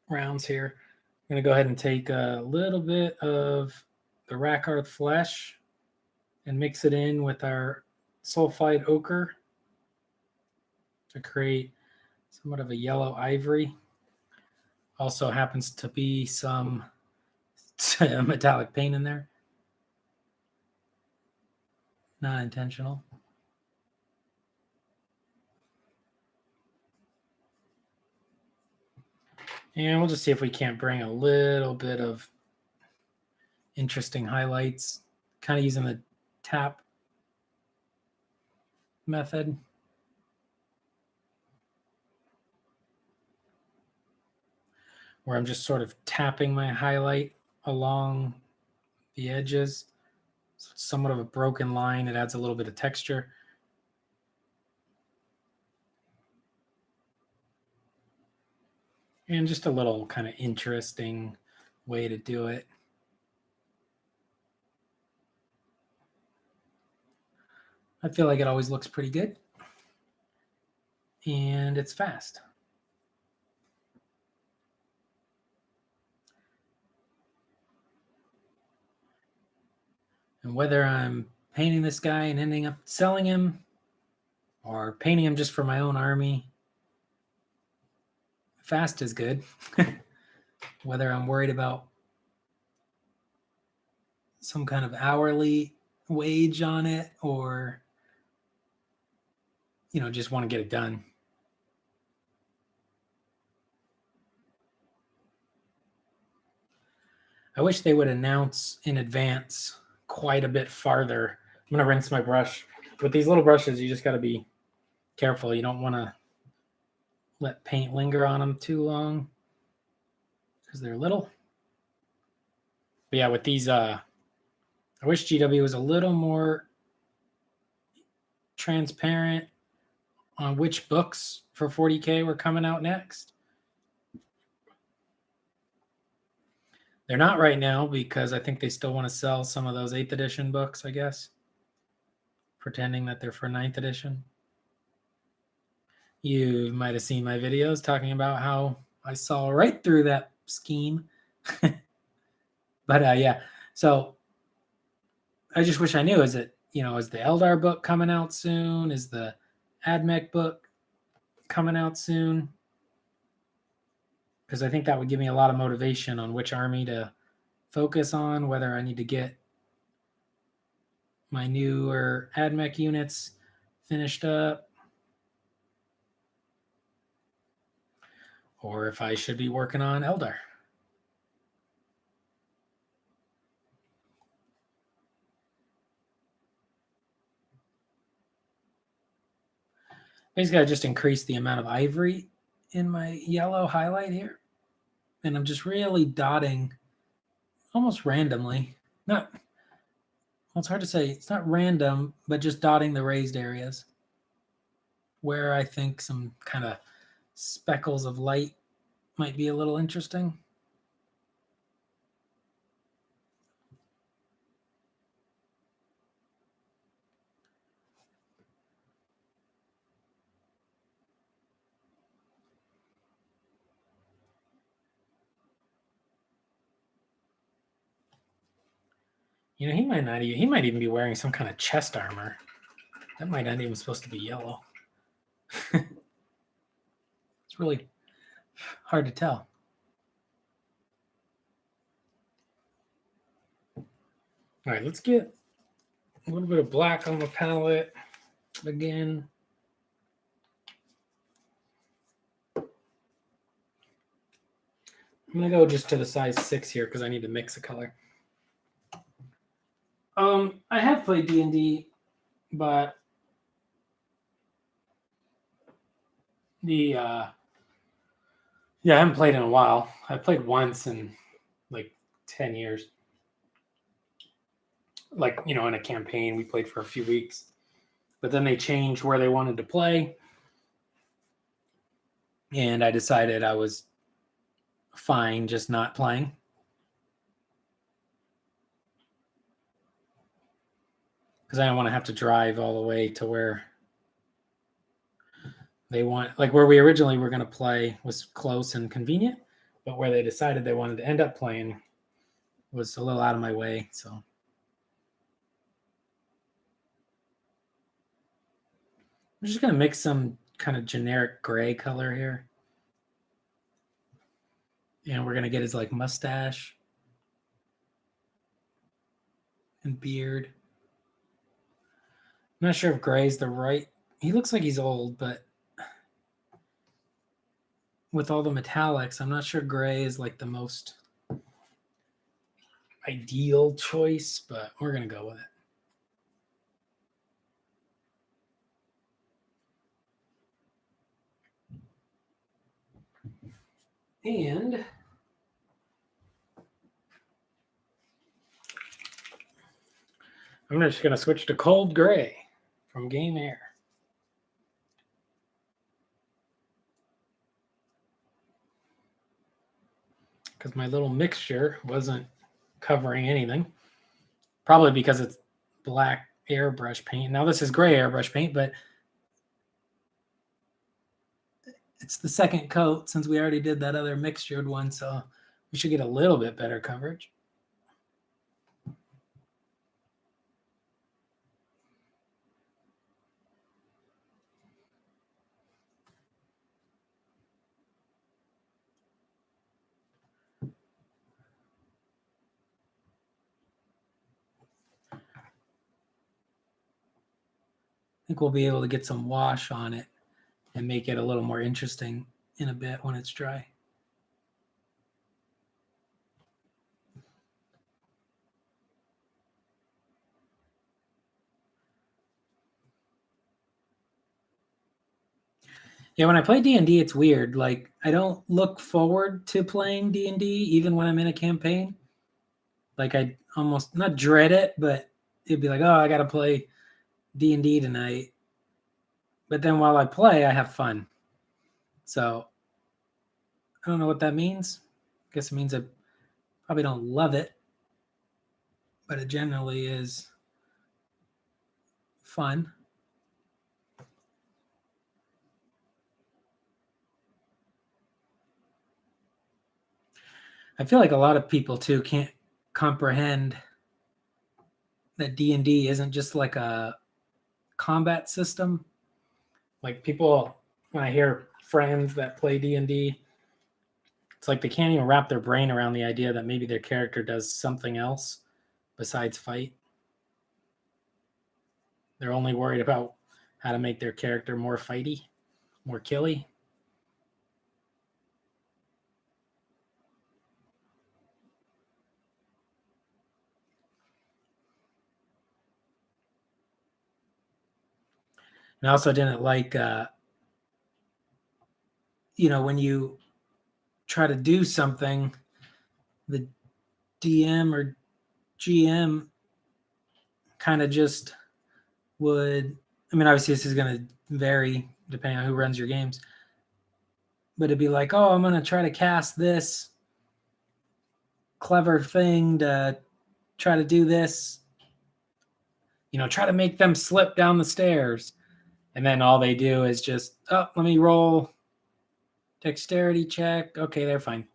Speaker 1: rounds here. I'm going to go ahead and take a little bit of the Rakarth flesh and mix it in with our sulfide ochre to create somewhat of a yellow ivory. Also happens to be some metallic paint in there. Not intentional. And we'll just see if we can't bring a little bit of interesting highlights, kind of using the tap method. Where I'm just sort of tapping my highlight along the edges. So it's somewhat of a broken line. It adds a little bit of texture. And just a little kind of interesting way to do it. I feel like it always looks pretty good. And it's fast. And whether I'm painting this guy and ending up selling him or painting him just for my own army, fast is good. Whether I'm worried about some kind of wage on it or, just want to get it done. I wish they would announce in advance quite a bit farther. I'm going to rinse my brush. With these little brushes, you just got to be careful. You don't want to let paint linger on them too long because they're little. But yeah, with these, I wish GW was a little more transparent on which books for 40K were coming out next. They're not right now because I think they still want to sell some of those 8th edition books, I guess, pretending that they're for 9th edition. You might have seen my videos talking about how I saw right through that scheme. But yeah, so I just wish I knew, is the Eldar book coming out soon? Is the AdMech book coming out soon? Because I think that would give me a lot of motivation on which army to focus on, whether I need to get my newer AdMech units finished up, or if I should be working on Eldar. Basically, I just increased the amount of ivory in my yellow highlight here. And I'm just really dotting almost randomly. It's hard to say. It's not random, but just dotting the raised areas where I think some kind of speckles of light might be a little interesting. He might even be wearing some kind of chest armor. That might not even supposed to be yellow. It's really hard to tell. All right, let's get a little bit of black on the palette again. I'm going to go just to the size 6 here because I need to mix a color. I have played D&D, but I haven't played in a while. I played once in like 10 years. Like, in a campaign, we played for a few weeks. But then they changed where they wanted to play. And I decided I was fine just not playing. Because I don't want to have to drive all the way to where they want, like where we originally were going to play was close and convenient, but where they decided they wanted to end up playing was a little out of my way. So I'm just going to mix some kind of generic gray color here. And we're going to get his like mustache and beard. I'm not sure if gray's the right. He looks like he's old, but with all the metallics, I'm not sure gray is like the most ideal choice, but we're going to go with it. And I'm just going to switch to cold gray from Game Air. Because my little mixture wasn't covering anything. Probably because it's black airbrush paint. Now this is gray airbrush paint, but it's the second coat since we already did that other mixtured one, so we should get a little bit better coverage. I think we'll be able to get some wash on it and make it a little more interesting in a bit when it's dry. Yeah, when I play D&D, it's weird. Like, I don't look forward to playing D&D even when I'm in a campaign. Like, I almost, not dread it, but it'd be like, oh, I got to play D&D tonight. But then while I play, I have fun. So, I don't know what that means. I guess it means I probably don't love it, but it generally is fun. I feel like a lot of people too can't comprehend that D&D isn't just like a combat system. Like people, when I hear friends that play D&D, it's like they can't even wrap their brain around the idea that maybe their character does something else besides fight. They're only worried about how to make their character more fighty, more killy. And I also didn't like, when you try to do something, the DM or GM kind of just would, I mean, obviously this is going to vary depending on who runs your games, but it'd be like, oh, I'm going to try to cast this clever thing to try to do this, try to make them slip down the stairs. And then all they do is just, oh, let me roll dexterity check. Okay, they're fine.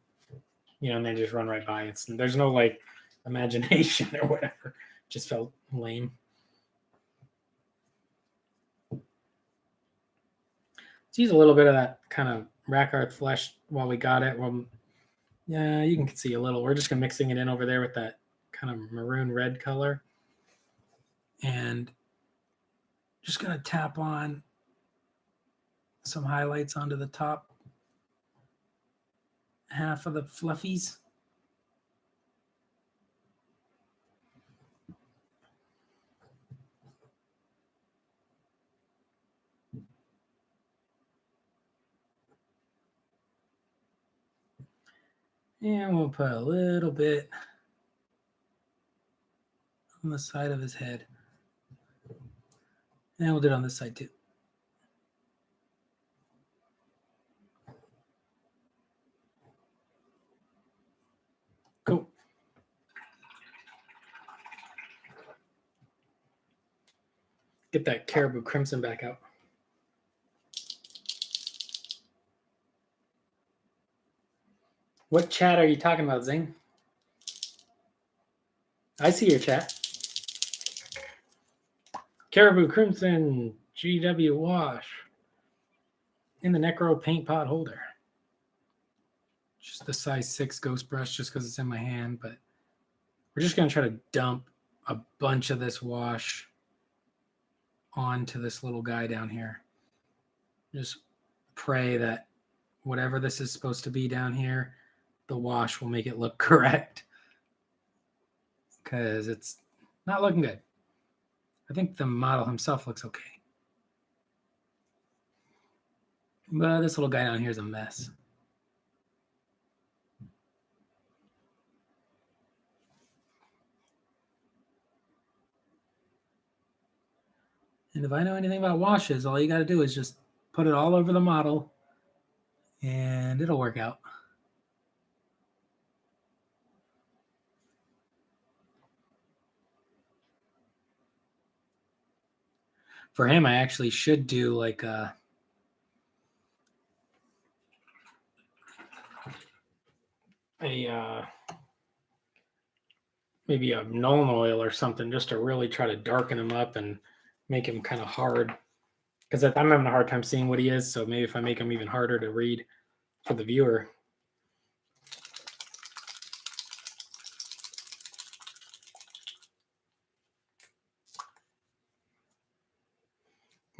Speaker 1: And they just run right by. There's no like imagination or whatever. Just felt lame. Let's use a little bit of that kind of Rackard flesh while we got it. Well, yeah, you can see a little. We're just mixing it in over there with that kind of maroon red color. And just going to tap on some highlights onto the top half of the fluffies. And we'll put a little bit on the side of his head. And we'll do it on this side too. Cool. Get that Caribou Crimson back out. What chat are you talking about, Zing? I see your chat. Caribou Crimson GW wash in the Necro paint pot holder. Just the size 6 ghost brush just because it's in my hand, but we're just going to try to dump a bunch of this wash onto this little guy down here. Just pray that whatever this is supposed to be down here, the wash will make it look correct, because it's not looking good. I think the model himself looks okay, but this little guy down here is a mess. And if I know anything about washes, all you got to do is just put it all over the model and it'll work out. For him, I actually should do like maybe a Nuln Oil or something, just to really try to darken him up and make him kind of hard. Because I'm having a hard time seeing what he is, so maybe if I make him even harder to read for the viewer.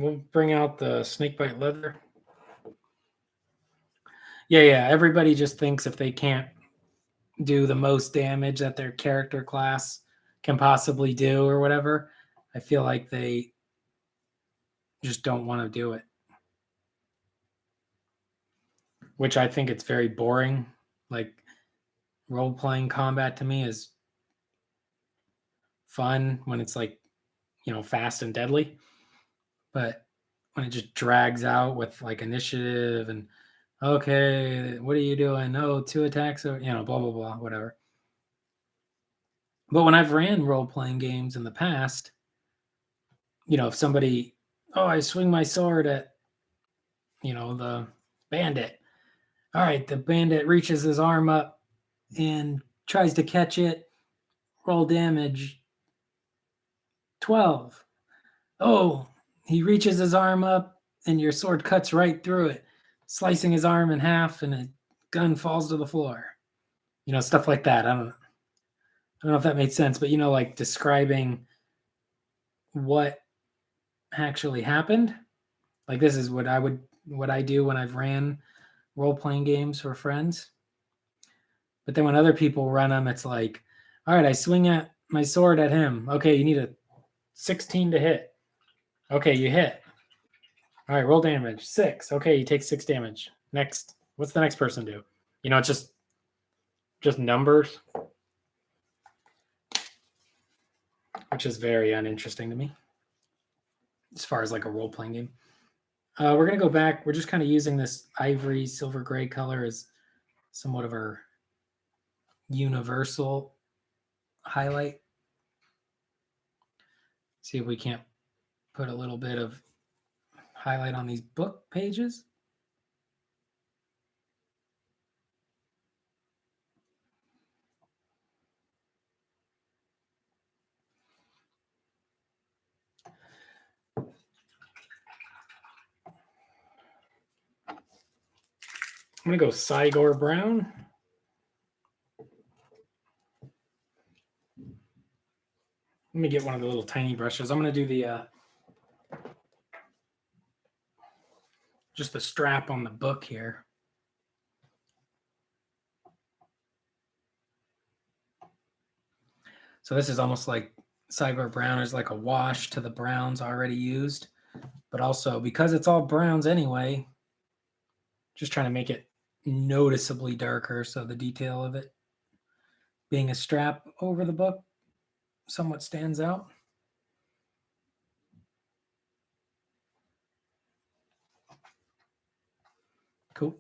Speaker 1: We'll bring out the snakebite leather. Yeah. Everybody just thinks if they can't do the most damage that their character class can possibly do or whatever, I feel like they just don't want to do it. Which I think it's very boring. Like, role-playing combat to me is fun when it's like, fast and deadly. But when it just drags out with like initiative and, okay, what are you doing? Oh, 2 attacks, or blah, blah, blah, whatever. But when I've ran role-playing games in the past, if somebody, I swing my sword at, the bandit. All right, the bandit reaches his arm up and tries to catch it. Roll damage 12. Oh, he reaches his arm up and your sword cuts right through it, slicing his arm in half, and a gun falls to the floor. Stuff like that. I don't know if that made sense, but like describing what actually happened. Like, this is what I do when I've ran role-playing games for friends. But then when other people run them, it's like, all right, I swing at my sword at him. Okay, you need a 16 to hit. Okay, you hit. All right, roll damage. 6. Okay, you take 6 damage. Next. What's the next person do? It's just numbers, which is very uninteresting to me as far as like a role-playing game. We're going to go back. We're just kind of using this ivory silver gray color as somewhat of our universal highlight. See if we can't put a little bit of highlight on these book pages. I'm going to go Cygor Brown. Let me get one of the little tiny brushes. I'm going to do the just the strap on the book here. So this is almost like Cyber Brown is like a wash to the browns already used. But also, because it's all browns anyway, just trying to make it noticeably darker so the detail of it being a strap over the book somewhat stands out. Cool.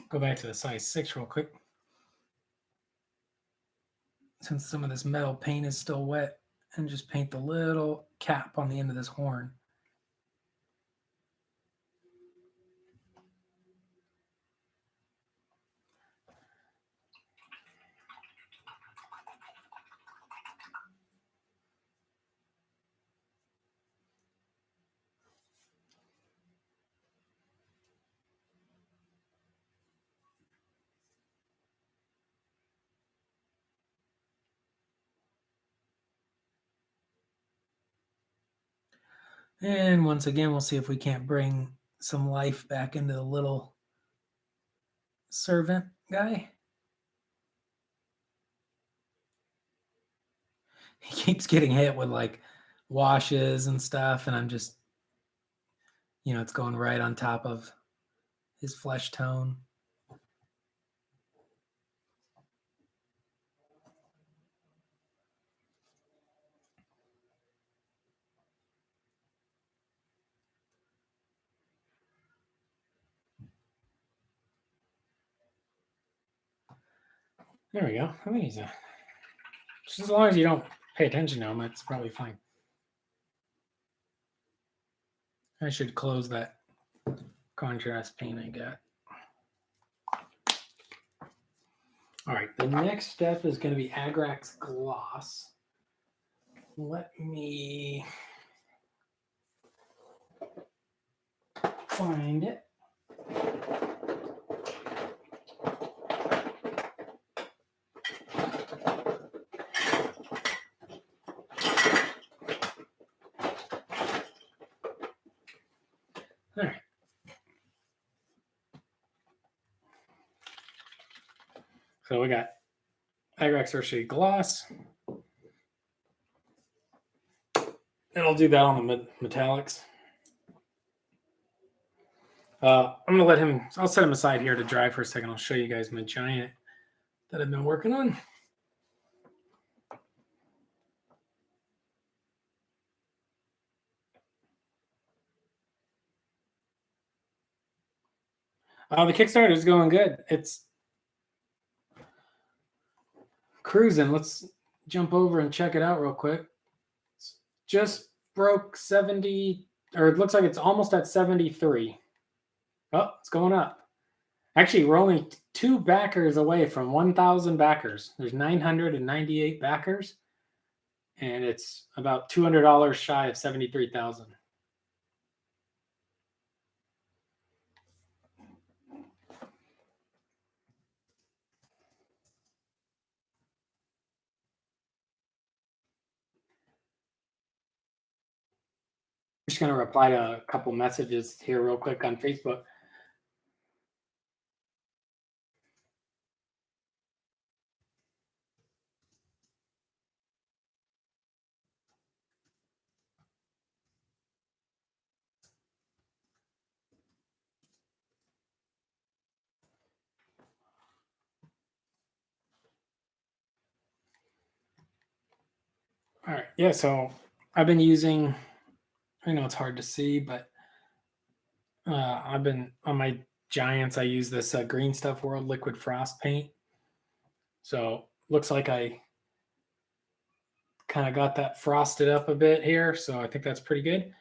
Speaker 1: Go back to the size 6 real quick. Since some of this metal paint is still wet, and just paint the little cap on the end of this horn. And once again, we'll see if we can't bring some life back into the little servant guy. He keeps getting hit with like washes and stuff, and I'm just, it's going right on top of his flesh tone. There we go. I think he's just as long as you don't pay attention to him, it's probably fine. I should close that contrast paint I got. All right, the next step is going to be Agrax Gloss. Let me find it. All right. So we got Agrax Earthshade Gloss. And I'll do that on the metallics. I'm going to let him, I'll set him aside here to dry for a second. I'll show you guys my giant that I've been working on. The Kickstarter is going good. It's cruising. Let's jump over and check it out real quick. It's just broke 70, or it looks like it's almost at 73. Oh, it's going up. Actually, we're only 2 backers away from 1,000 backers. There's 998 backers, and it's about $200 shy of 73,000. I'm just going to reply to a couple messages here real quick on Facebook. All right. Yeah, so I've been using, I know it's hard to see, but I've been on my giants. I use this Green Stuff World Liquid Frost paint. So looks like I kind of got that frosted up a bit here. So I think that's pretty good.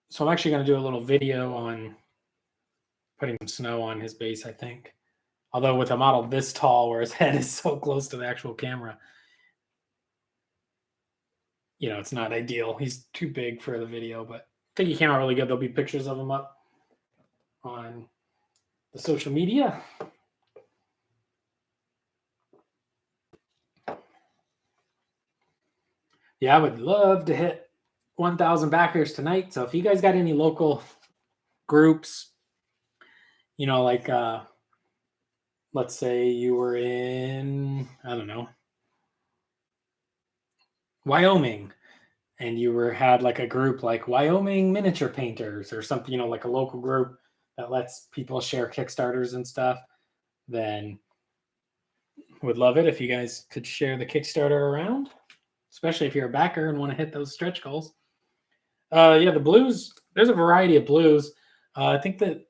Speaker 1: So I'm actually going to do a little video on putting some snow on his base, I think. Although with a model this tall where his head is so close to the actual camera, it's not ideal. He's too big for the video, but I think he came out really good. There'll be pictures of him up on the social media. Yeah, I would love to hit 1,000 backers tonight. So if you guys got any local groups, like let's say you were in, I don't know, Wyoming, and you had like a group like Wyoming miniature painters or something, like a local group that lets people share Kickstarters and stuff, then would love it if you guys could share the Kickstarter around, especially if you're a backer and want to hit those stretch goals. Yeah, the blues, there's a variety of blues. I think that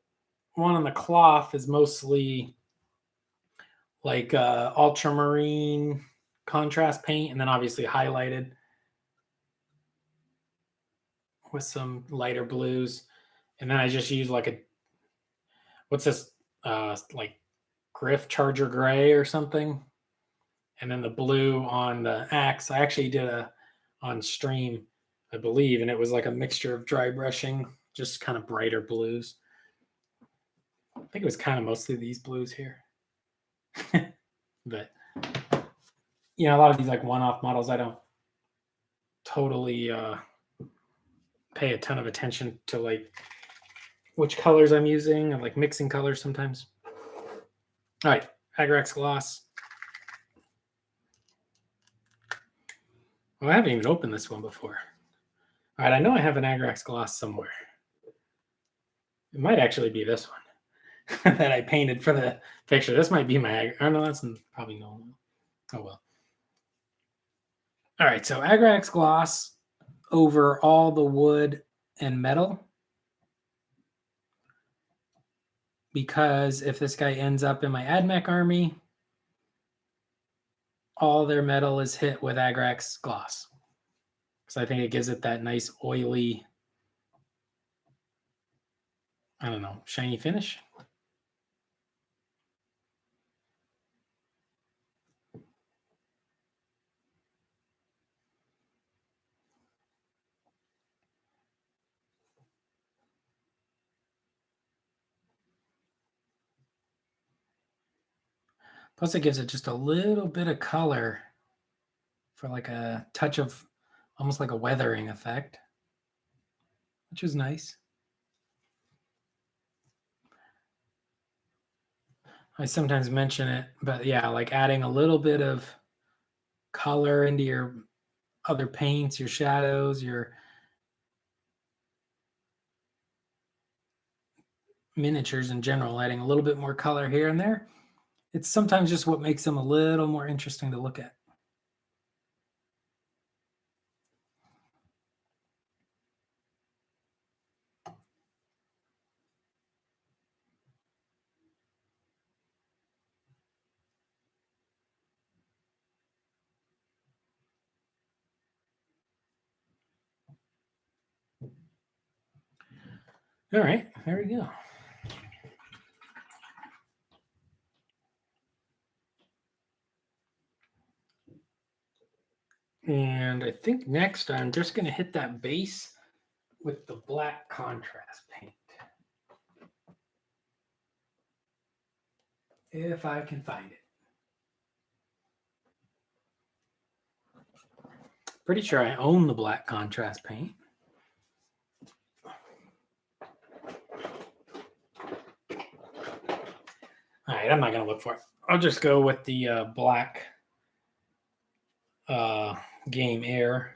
Speaker 1: one on the cloth is mostly like ultramarine contrast paint, and then obviously highlighted with some lighter blues. And then I just use like what's this, like Griff Charger Gray or something. And then the blue on the axe. I actually did on stream, I believe, and it was like a mixture of dry brushing, just kind of brighter blues. I think it was kind of mostly these blues here. But a lot of these like one-off models, I don't totally pay a ton of attention to like which colors I'm using. I'm like mixing colors sometimes. All right, Agrax gloss. Well, I haven't even opened this one before. All right, I know I have an Agrax gloss somewhere. It might actually be this one that I painted for the picture. This might be my, oh no, that's probably no. Oh well. All right, so Agrax gloss over all the wood and metal. Because if this guy ends up in my AdMech army, all their metal is hit with Agrax gloss. So I think it gives it that nice oily, I don't know, shiny finish. Plus it gives it just a little bit of color for like a touch of almost like a weathering effect, which is nice. I sometimes mention it, but yeah, like adding a little bit of color into your other paints, your shadows, your miniatures in general, adding a little bit more color here and there. It's sometimes just what makes them a little more interesting to look at. All right, there we go. And I think next I'm just going to hit that base with the black contrast paint. If I can find it. Pretty sure I own the black contrast paint. All right, I'm not going to look for it. I'll just go with the black Game Air.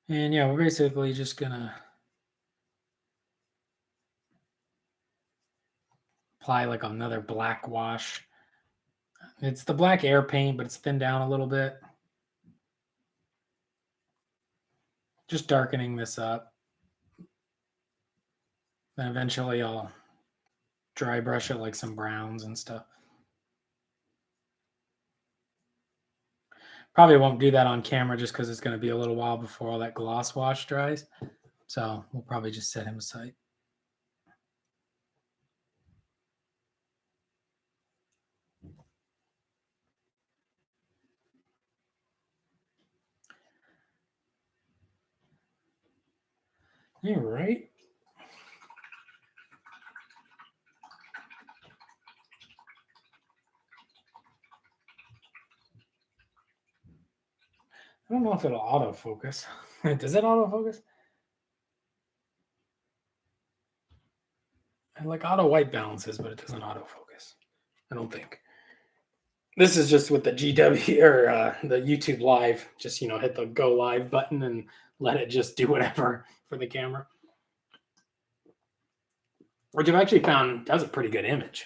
Speaker 1: And yeah, we're basically just going to apply like another black wash. It's the black air paint, but it's thinned down a little bit. Just darkening this up. Then eventually I'll dry brush it like some browns and stuff. Probably won't do that on camera just because it's going to be a little while before all that gloss wash dries. So we'll probably just set him aside. All right. I don't know if it'll autofocus. Does it autofocus? I like auto white balances, but it doesn't autofocus. I don't think. This is just with the GW or the YouTube Live. Just hit the go live button and let it just do whatever for the camera. Which I've actually found does a pretty good image.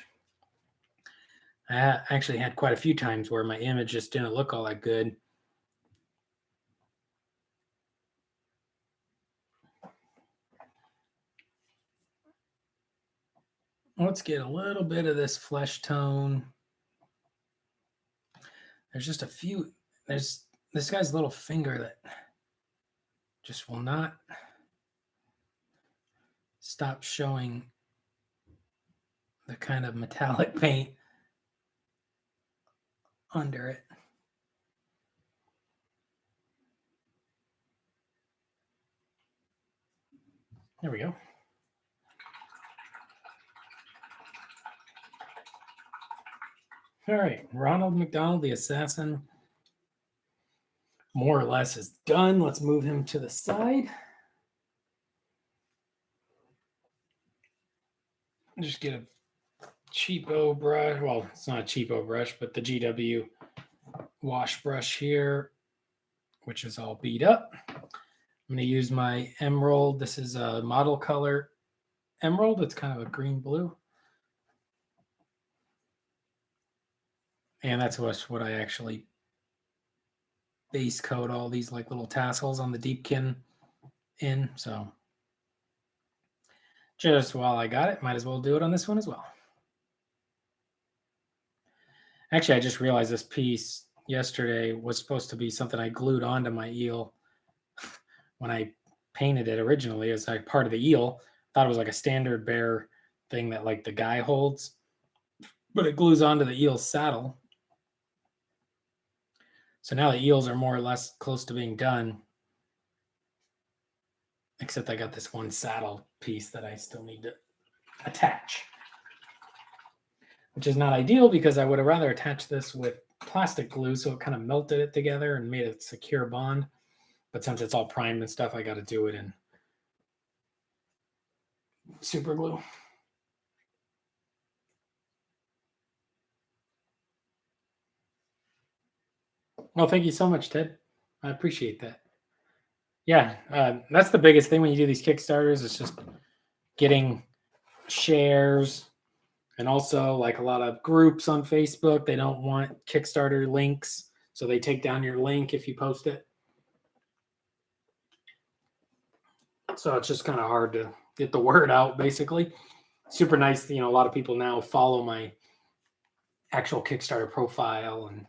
Speaker 1: I actually had quite a few times where my image just didn't look all that good. Let's get a little bit of this flesh tone. There's just a few. There's this guy's little finger that just will not stop showing the kind of metallic paint under it. There we go. All right, Ronald McDonald, the assassin, more or less is done. Let's move him to the side. Just get a cheapo brush. Well, it's not a cheapo brush, but the GW wash brush here, which is all beat up. I'm going to use my emerald. This is a model color emerald. It's kind of a green blue. And that's what I actually base coat all these like little tassels on the deepkin in. So just while I got it, might as well do it on this one as well. Actually, I just realized this piece yesterday was supposed to be something I glued onto my eel when I painted it originally as like part of the eel. I thought it was like a standard bear thing that like the guy holds, but it glues onto the eel's saddle. So now the eels are more or less close to being done, except I got this one saddle piece that I still need to attach, which is not ideal because I would have rather attached this with plastic glue so it kind of melted it together and made a secure bond. But since it's all primed and stuff, I got to do it in super glue. Well, thank you so much, Ted. I appreciate that. Yeah, that's the biggest thing when you do these Kickstarters. It's just getting shares, and also like a lot of groups on Facebook, they don't want Kickstarter links, so they take down your link if you post it. So it's just kind of hard to get the word out, basically. Super nice, a lot of people now follow my actual Kickstarter profile and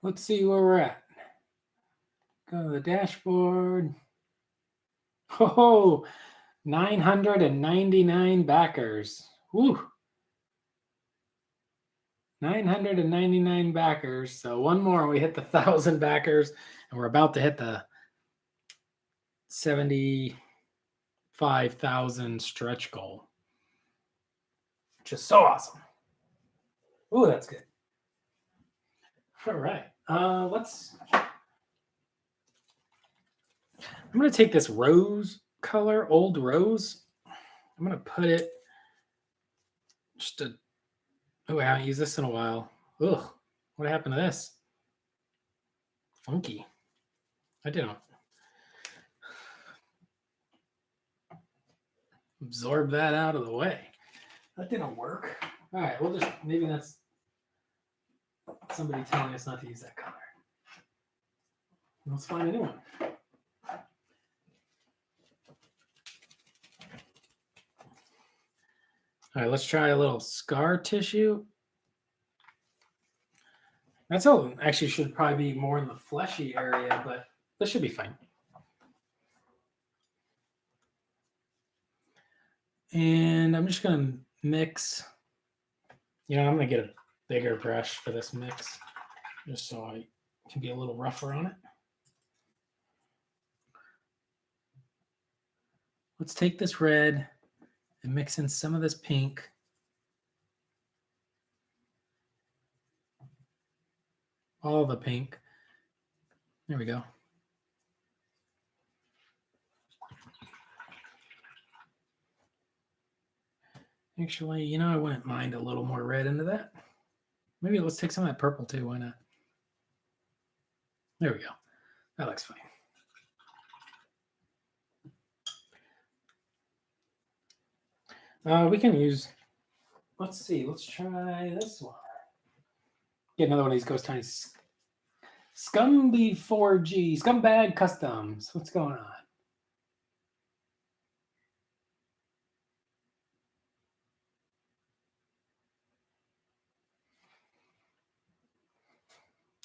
Speaker 1: let's see where we're at. Go to the dashboard. Oh, 999 backers. Woo. 999 backers. So one more, we hit the 1,000 backers, and we're about to hit the 75,000 stretch goal, which is so awesome. Ooh, that's good. All right. I'm going to take this rose color, old rose. I'm going to put it oh, I haven't used this in a while. Ugh, what happened to this? Funky. I didn't absorb that out of the way. That didn't work. All right, maybe that's somebody telling us not to use that color. Let's find a new one. All right, let's try a little scar tissue. That's all. Actually, should probably be more in the fleshy area, but this should be fine. And I'm just going to mix. You know, I'm going to get a bigger brush for this mix, just so I can be a little rougher on it. Let's take this red and mix in some of this pink. All the pink. There we go. Actually, you know, I wouldn't mind a little more red into that. Maybe let's take some of that purple too. Why not? There we go. That looks fine. We can use, let's see, let's try this one. Get another one of these Ghost Tiny Scumby 4G, Scumbag Customs. What's going on?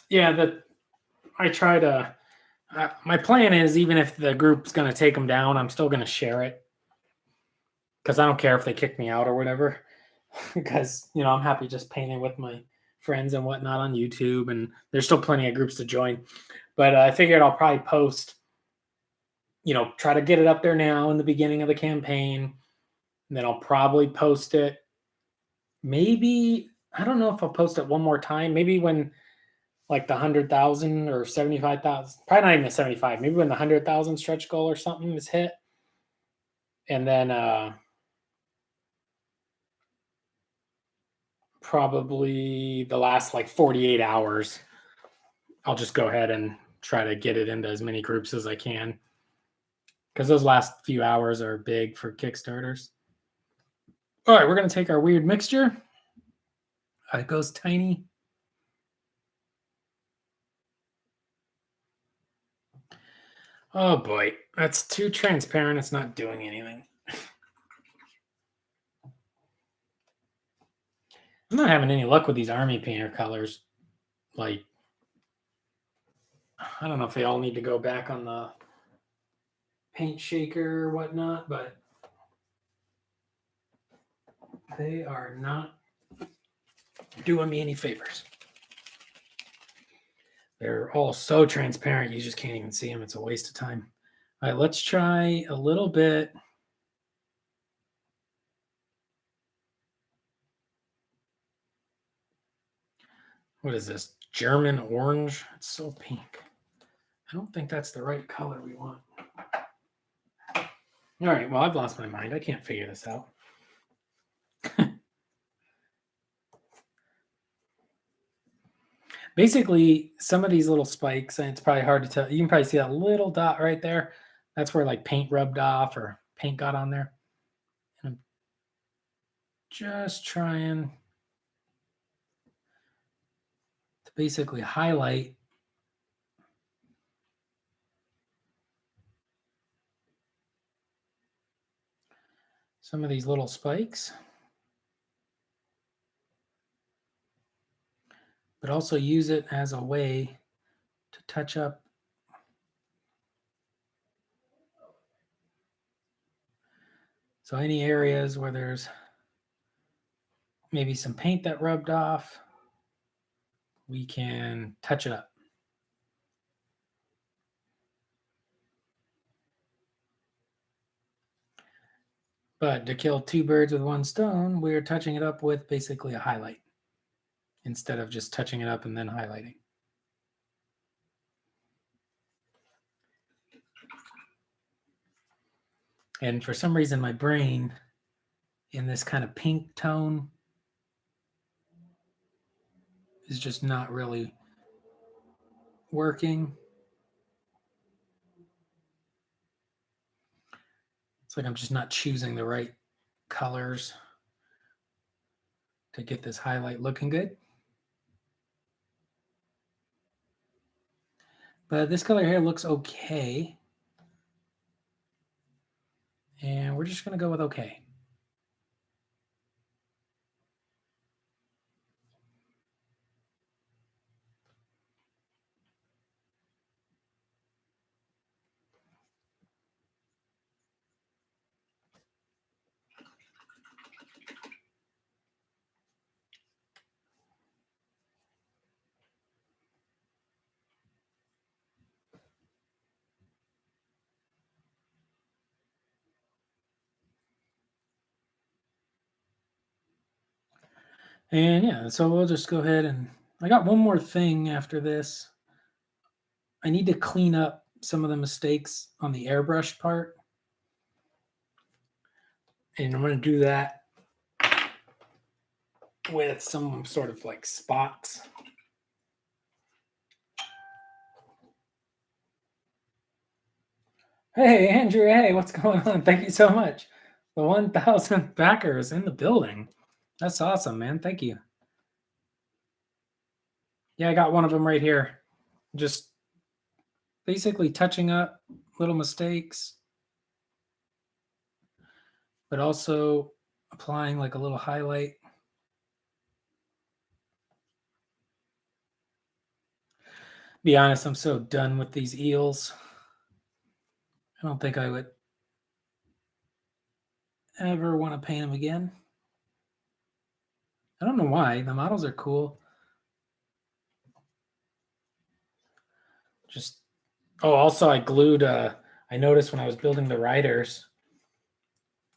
Speaker 1: Yeah, I try to, my plan is even if the group's going to take them down, I'm still going to share it. Because I don't care if they kick me out or whatever. Because, you know, I'm happy just painting with my friends and whatnot on YouTube. And there's still plenty of groups to join. But I figured I'll probably post, you know, try to get it up there now in the beginning of the campaign. And then I'll probably post it. Maybe, I don't know if I'll post it one more time. Maybe when like the 100,000 or 75,000, probably not even the 75, maybe when the 100,000 stretch goal or something is hit. And then probably the last like 48 hours, I'll just go ahead and try to get it into as many groups as I can. Because those last few hours are big for Kickstarters. All right, we're going to take our weird mixture. It goes tiny. Oh boy, that's too transparent. It's not doing anything. I'm not having any luck with these army painter colors. Like, I don't know if they all need to go back on the paint shaker or whatnot, but they are not doing me any favors. They're all so transparent, you just can't even see them. It's a waste of time. All right, let's try a little bit. What is this? German orange? It's so pink. I don't think that's the right color we want. All right, well, I've lost my mind. I can't figure this out. Basically, some of these little spikes, and it's probably hard to tell. You can probably see that little dot right there. That's where like paint rubbed off or paint got on there. And I'm just trying to basically highlight some of these little spikes, but also use it as a way to touch up so any areas where there's maybe some paint that rubbed off, we can touch it up. But to kill two birds with one stone, we're touching it up with basically a highlight instead of just touching it up and then highlighting. And for some reason, my brain in this kind of pink tone is just not really working. It's like I'm just not choosing the right colors to get this highlight looking good. But this color here looks okay. And we're just going to go with okay. And yeah, so we'll just go ahead and I got one more thing after this. I need to clean up some of the mistakes on the airbrush part. And I'm going to do that with some sort of like spots. Hey, Andrew, hey, what's going on? Thank you so much. The 1,000 backers in the building. That's awesome, man. Thank you. Yeah, I got one of them right here. Just basically touching up little mistakes, but also applying like a little highlight. Be honest, I'm so done with these eels. I don't think I would ever want to paint them again. I don't know why. The models are cool. Just, oh, also I glued, I noticed when I was building the riders,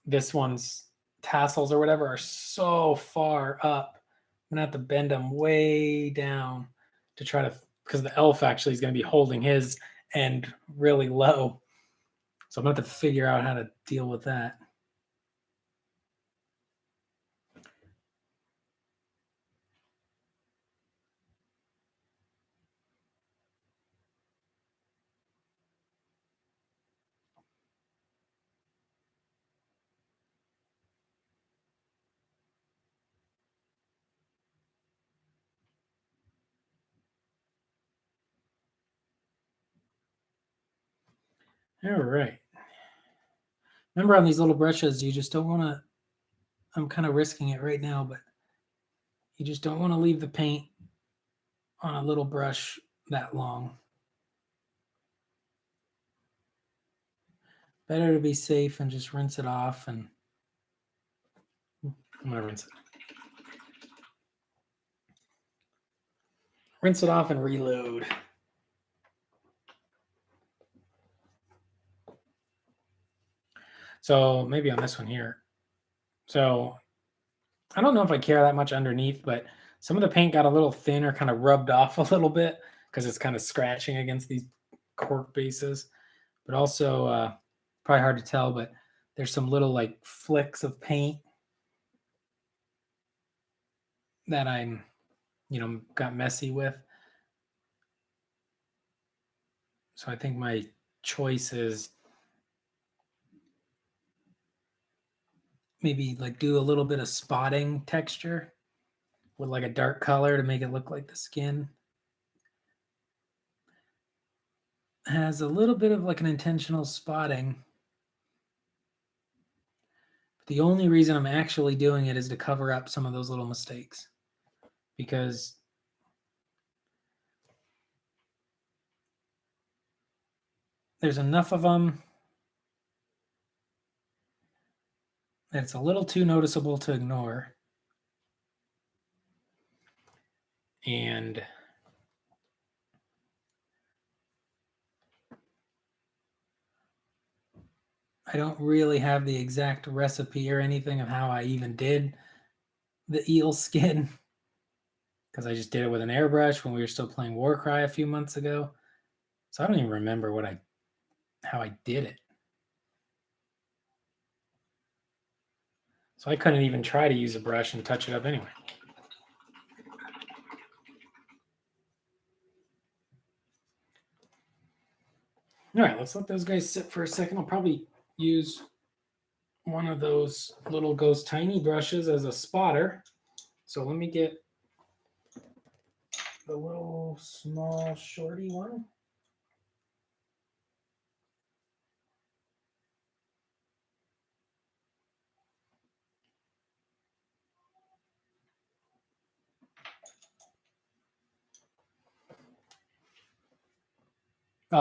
Speaker 1: this one's tassels or whatever are so far up. I'm going to have to bend them way down to try to, because the elf actually is going to be holding his end really low. So I'm going to have to figure out how to deal with that. All right. Remember on these little brushes, you just don't want to, I'm kind of risking it right now, but you just don't want to leave the paint on a little brush that long. Better to be safe and just rinse it off. And I'm going to rinse it. Rinse it off and reload. So maybe on this one here. So I don't know if I care that much underneath, but some of the paint got a little thin or kind of rubbed off a little bit because it's kind of scratching against these cork bases. But also, probably hard to tell, but there's some little like flicks of paint that I'm, got messy with. So I think my choice is maybe like do a little bit of spotting texture with like a dark color to make it look like the skin has a little bit of like an intentional spotting. The only reason I'm actually doing it is to cover up some of those little mistakes, because there's enough of them that it's a little too noticeable to ignore. And I don't really have the exact recipe or anything of how I even did the eel skin, because I just did it with an airbrush when we were still playing Warcry a few months ago. So I don't even remember how I did it. So I couldn't even try to use a brush and touch it up anyway. All right, let's let those guys sit for a second. I'll probably use one of those little Ghost Tiny brushes as a spotter. So let me get the little small shorty one.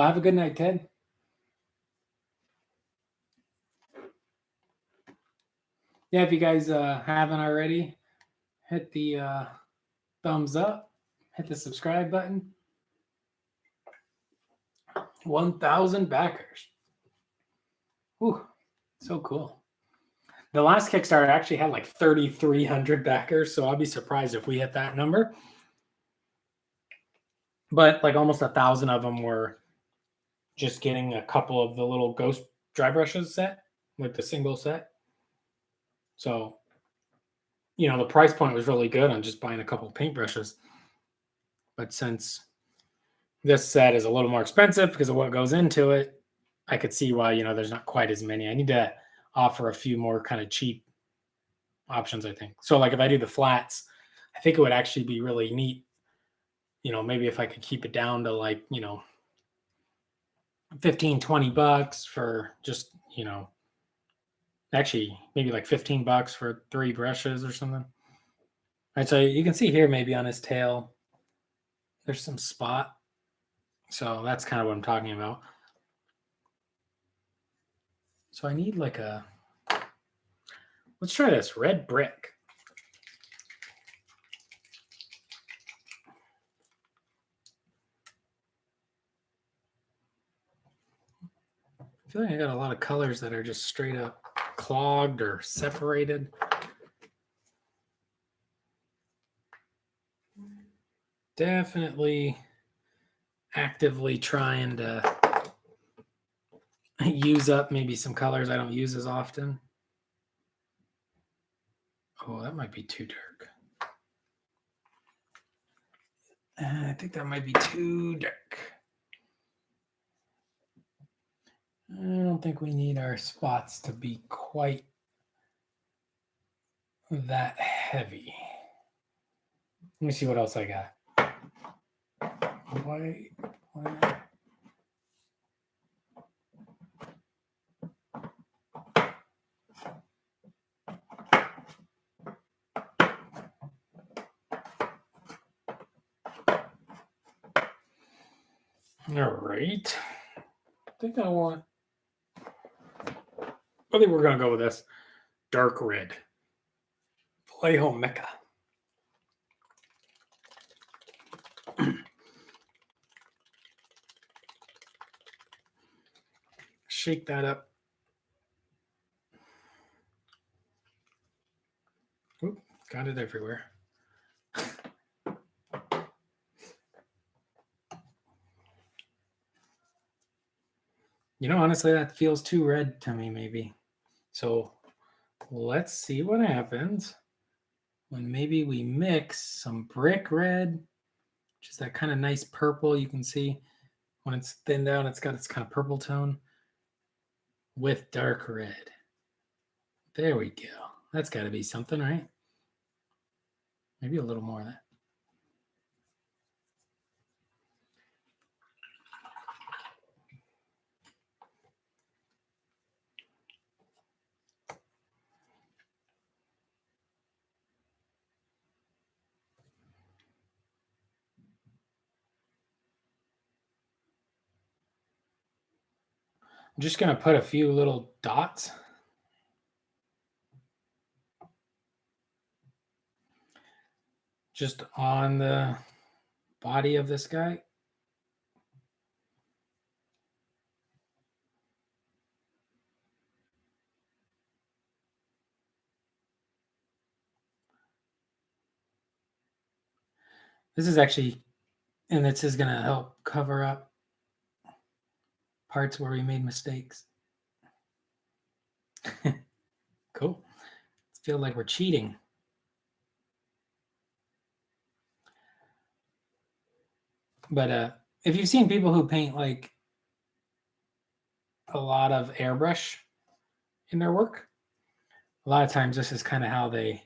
Speaker 1: Have a good night, Ted. Yeah, if you guys haven't already, hit the thumbs up, hit the subscribe button. 1,000 backers. Whew, so cool. The last Kickstarter actually had like 3,300 backers, so I'll be surprised if we hit that number. But like almost 1,000 of them were just getting a couple of the little ghost dry brushes set, like the single set. So, the price point was really good on just buying a couple of paintbrushes. But since this set is a little more expensive because of what goes into it, I could see why, there's not quite as many. I need to offer a few more kind of cheap options, I think. So like if I do the flats, I think it would actually be really neat. Maybe if I could keep it down to like, 15, $20 for just, actually maybe like $15 for 3 brushes or something. All right, so you can see here maybe on his tail, there's some spot. So that's kind of what I'm talking about. So I need like let's try this red brick. I feel like I got a lot of colors that are just straight up clogged or separated. Definitely actively trying to use up maybe some colors I don't use as often. Oh, that might be too dark. I think that might be too dark. I don't think we need our spots to be quite that heavy. Let me see what else I got. White. All right. I think we're going to go with this. Dark red. Vallejo Mecca. Shake that up. Oop, got it everywhere. Honestly, that feels too red to me, maybe. So let's see what happens when maybe we mix some brick red, which is that kind of nice purple. You can see when it's thinned out, it's got its kind of purple tone with dark red. There we go. That's got to be something, right? Maybe a little more of that. I'm just going to put a few little dots. Just on the body of this guy. This is actually, and this is going to help cover up parts where we made mistakes. Cool. It's feel like we're cheating. But if you've seen people who paint like a lot of airbrush in their work, a lot of times this is kind of how they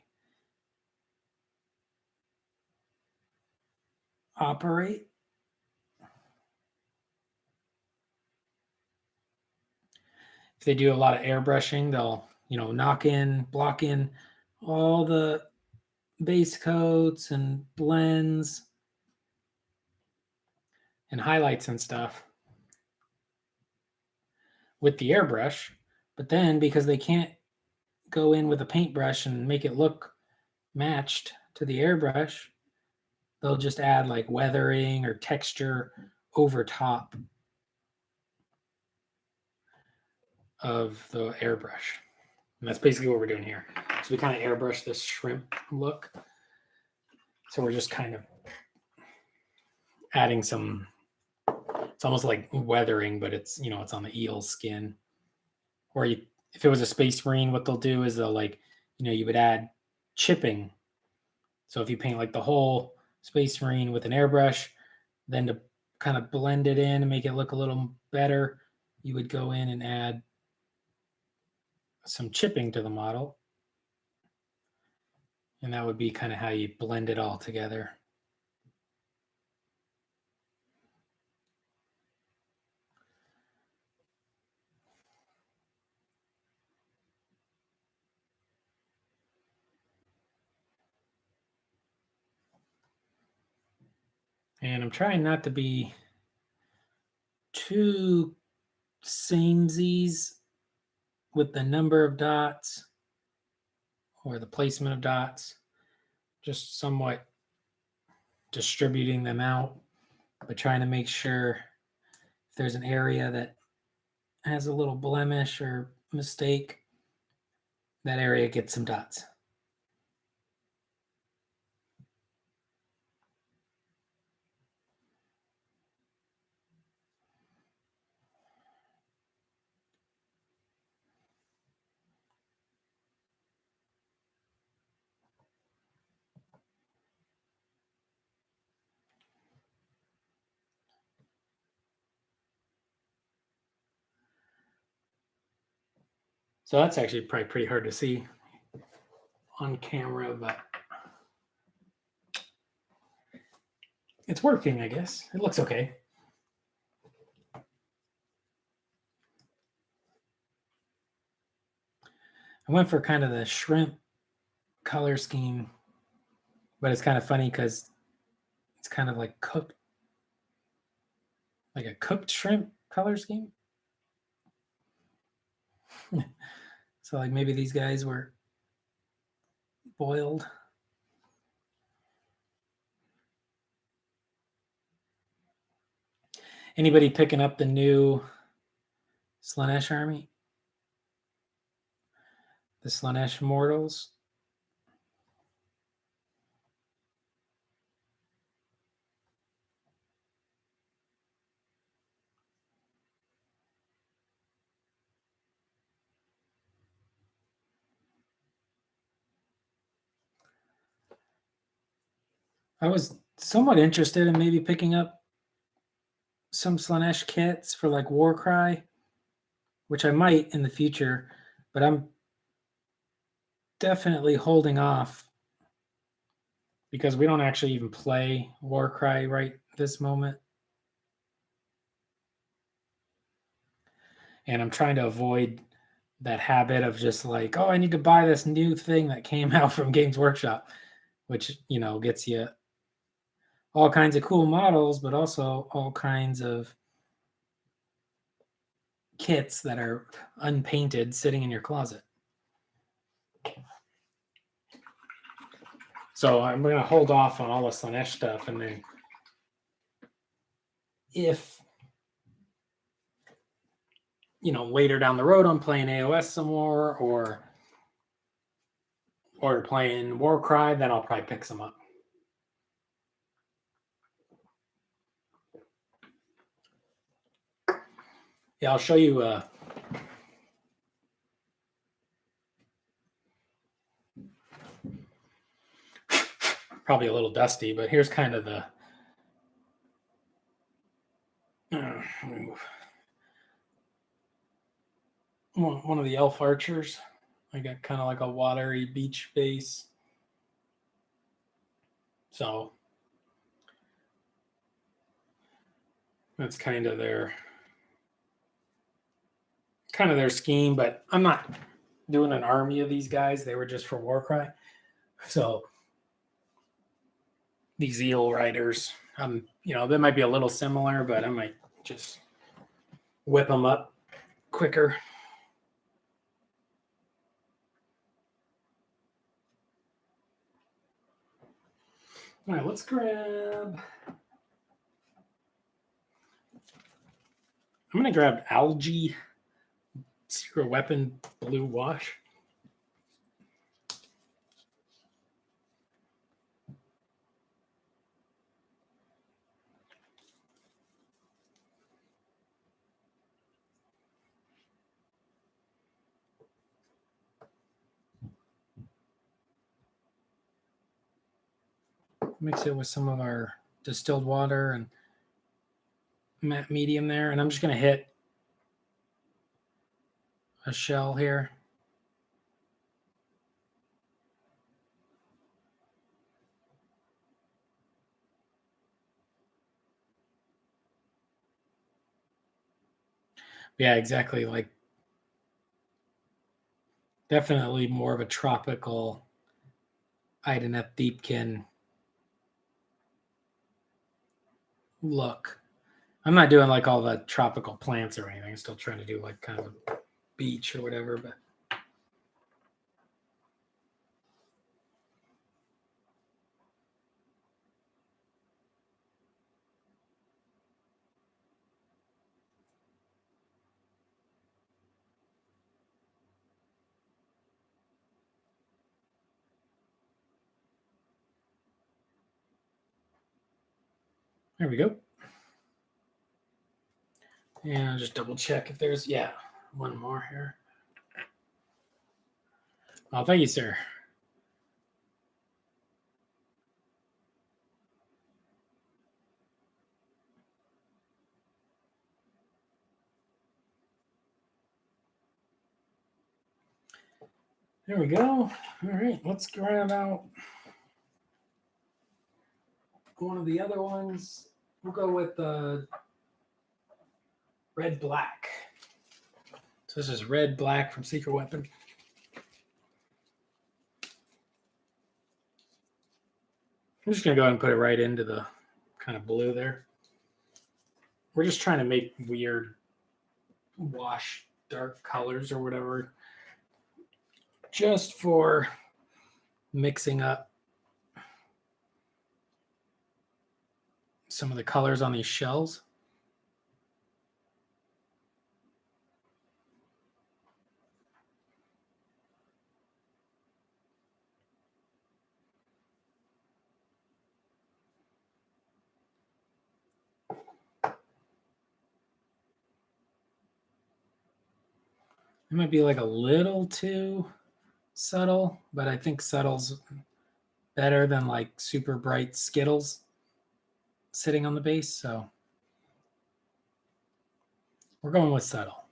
Speaker 1: operate. If they do a lot of airbrushing, they'll, block in all the base coats and blends and highlights and stuff. with the airbrush, but then because they can't go in with a paintbrush and make it look matched to the airbrush, they'll just add like weathering or texture over top of the airbrush. And that's basically what we're doing here. So we kind of airbrush this shrimp look. So we're just kind of adding some, it's almost like weathering, but it's, you know, it's on the eel skin. Or you, if it was a Space Marine, what they'll do is they'll like, you know, you would add chipping. So if you paint like the whole Space Marine with an airbrush, then to kind of blend it in and make it look a little better, you would go in and add some chipping to the model. And that would be kind of how you blend it all together. And I'm trying not to be too samesies with the number of dots or the placement of dots, just somewhat distributing them out, but trying to make sure if there's an area that has a little blemish or mistake, that area gets some dots. So that's actually probably pretty hard to see on camera, but it's working, I guess. It looks okay. I went for kind of the shrimp color scheme, but it's kind of funny because it's kind of like cooked, like a cooked shrimp color scheme. So like maybe these guys were boiled. Anybody picking up the new Slaanesh army? The Slaanesh mortals? I was somewhat interested in maybe picking up some Slaanesh kits for like Warcry, which I might in the future, but I'm definitely holding off because we don't actually even play Warcry right this moment. And I'm trying to avoid that habit of just like, oh, I need to buy this new thing that came out from Games Workshop, which, you know, gets you all kinds of cool models, but also all kinds of kits that are unpainted sitting in your closet. So I'm going to hold off on all the Slaanesh stuff, and then if, you know, later down the road I'm playing AOS some more or playing Warcry, then I'll probably pick some up. Yeah, I'll show you probably a little dusty, but here's kind of the one of the elf archers. I got kind of like a watery beach base. So that's kind of their scheme, but I'm not doing an army of these guys. They were just for Warcry. So these eel riders, you know, they might be a little similar, but I might just whip them up quicker. All right, let's grab. I'm going to grab Algae Secret Weapon Blue Wash. Mix it with some of our distilled water and matte medium there. And I'm just going to hit a shell here. Yeah, exactly. Like definitely more of a tropical Ideneth Deepkin look. I'm not doing like all the tropical plants or anything. I'm still trying to do like kind of a beach or whatever, but there we go. And I'll just double check if there's, yeah, one more here. Oh, thank you, sir. There we go. All right, let's grab out one of the other ones. We'll go with the red black. So this is red black from Secret Weapon. I'm just going to go ahead and put it right into the kind of blue there. We're just trying to make weird wash dark colors or whatever, just for mixing up some of the colors on these shells. It might be like a little too subtle, but I think subtle's better than like super bright Skittles sitting on the base. So we're going with subtle.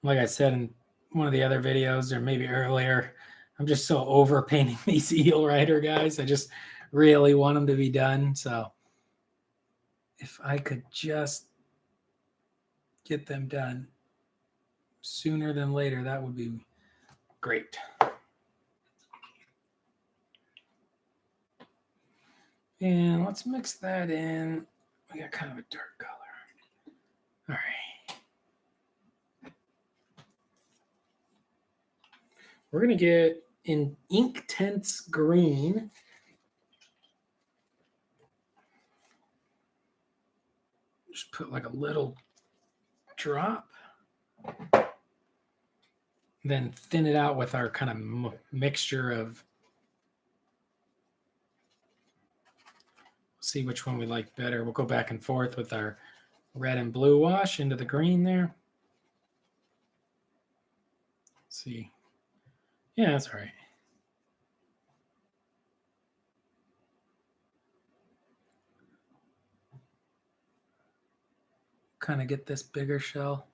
Speaker 1: Like I said in one of the other videos, or maybe earlier, I'm just so over painting these Eel Rider guys. I just really want them to be done. So if I could just get them done sooner than later, that would be great. And let's mix that in. We got kind of a dark color. All right. We're going to get in Ink Tense Green. Just put like a little drop. Then thin it out with our kind of mixture of, see which one we like better. We'll go back and forth with our red and blue wash into the green there. Let's see. Yeah, that's all right. Kind of get this bigger shell.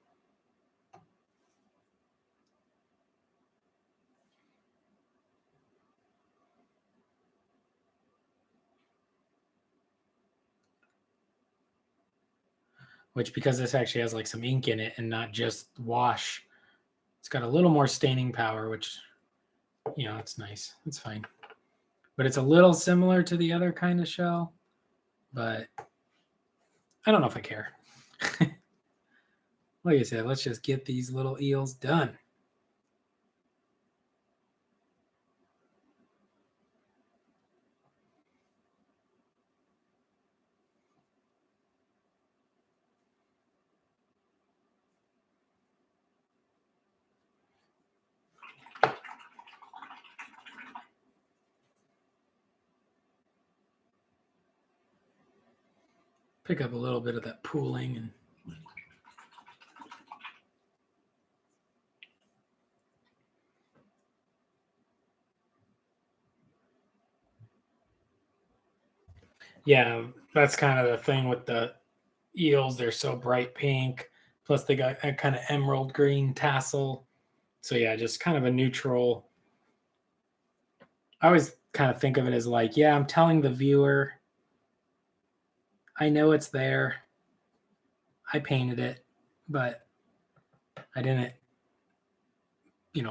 Speaker 1: Which, because this actually has like some ink in it and not just wash, it's got a little more staining power, which, you know, it's nice. It's fine. But it's a little similar to the other kind of shell, but I don't know if I care. Like I said, let's just get these little eels done. Pick up a little bit of that pooling and yeah, that's kind of the thing with the eels. They're so bright pink. Plus they got a kind of emerald green tassel. So yeah, just kind of a neutral. I always kind of think of it as like, yeah, I'm telling the viewer, I know it's there. I painted it, but I didn't,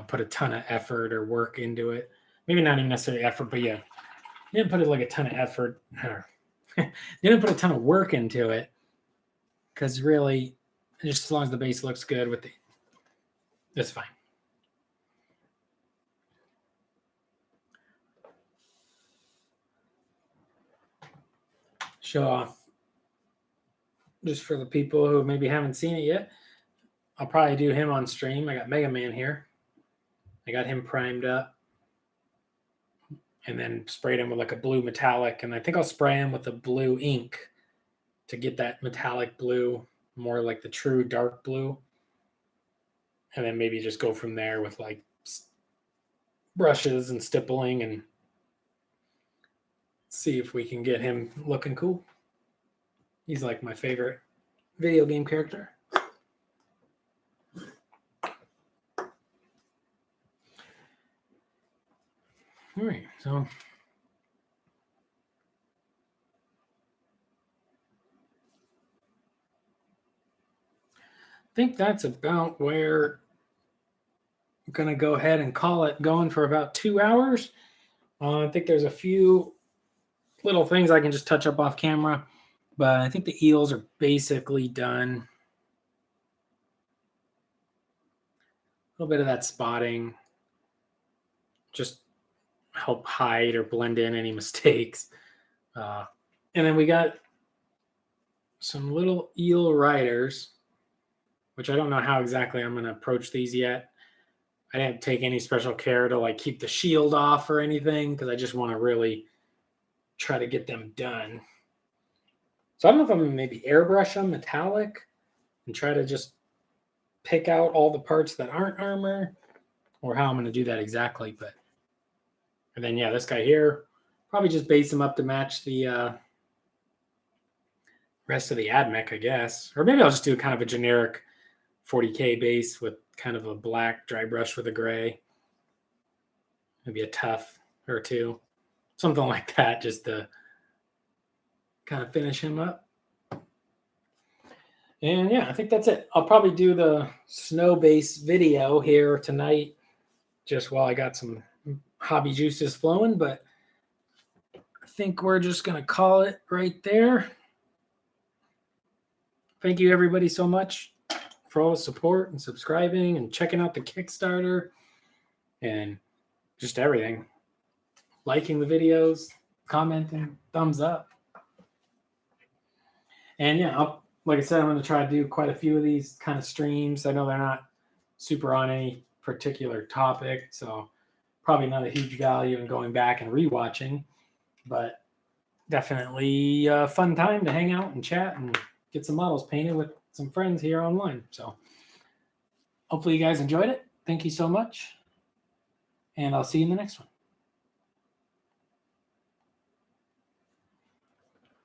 Speaker 1: put a ton of effort or work into it. Maybe not even necessarily effort, but yeah, didn't put it like a ton of effort. Didn't put a ton of work into it because really, just as long as the base looks good with it's fine. Show off just for the people who maybe haven't seen it yet. I'll probably do him on stream. I got Mega Man here. I got him primed up and then sprayed him with like a blue metallic. And I think I'll spray him with the blue ink to get that metallic blue, more like the true dark blue. And then maybe just go from there with like brushes and stippling and see if we can get him looking cool. He's like my favorite video game character. All right, so I think that's about where I'm going to go ahead and call it going for about 2 hours. I think there's a few little things I can just touch up off camera, but I think the eels are basically done. A little bit of that spotting, just help hide or blend in any mistakes. And then we got some little eel riders, which I don't know how exactly I'm going to approach these yet. I didn't take any special care to like keep the shield off or anything because I just want to really try to get them done. So I don't know if I'm going to maybe airbrush them metallic and try to just pick out all the parts that aren't armor or how I'm going to do that exactly. But and then, yeah, this guy here, probably just base him up to match the rest of the AdMech, I guess. Or maybe I'll just do kind of a generic 40k base with kind of a black dry brush with a gray. Maybe a tuff or two. Something like that, just to kind of finish him up. And yeah, I think that's it. I'll probably do the snow base video here tonight, just while I got some hobby juices flowing, but I think we're just going to call it right there. Thank you everybody so much for all the support and subscribing and checking out the Kickstarter and just everything. Liking the videos, commenting, thumbs up. And yeah, like I said, I'm going to try to do quite a few of these kind of streams. I know they're not super on any particular topic, so probably not a huge value in going back and rewatching, but definitely a fun time to hang out and chat and get some models painted with some friends here online. So hopefully you guys enjoyed it. Thank you so much. And I'll see you in the next one.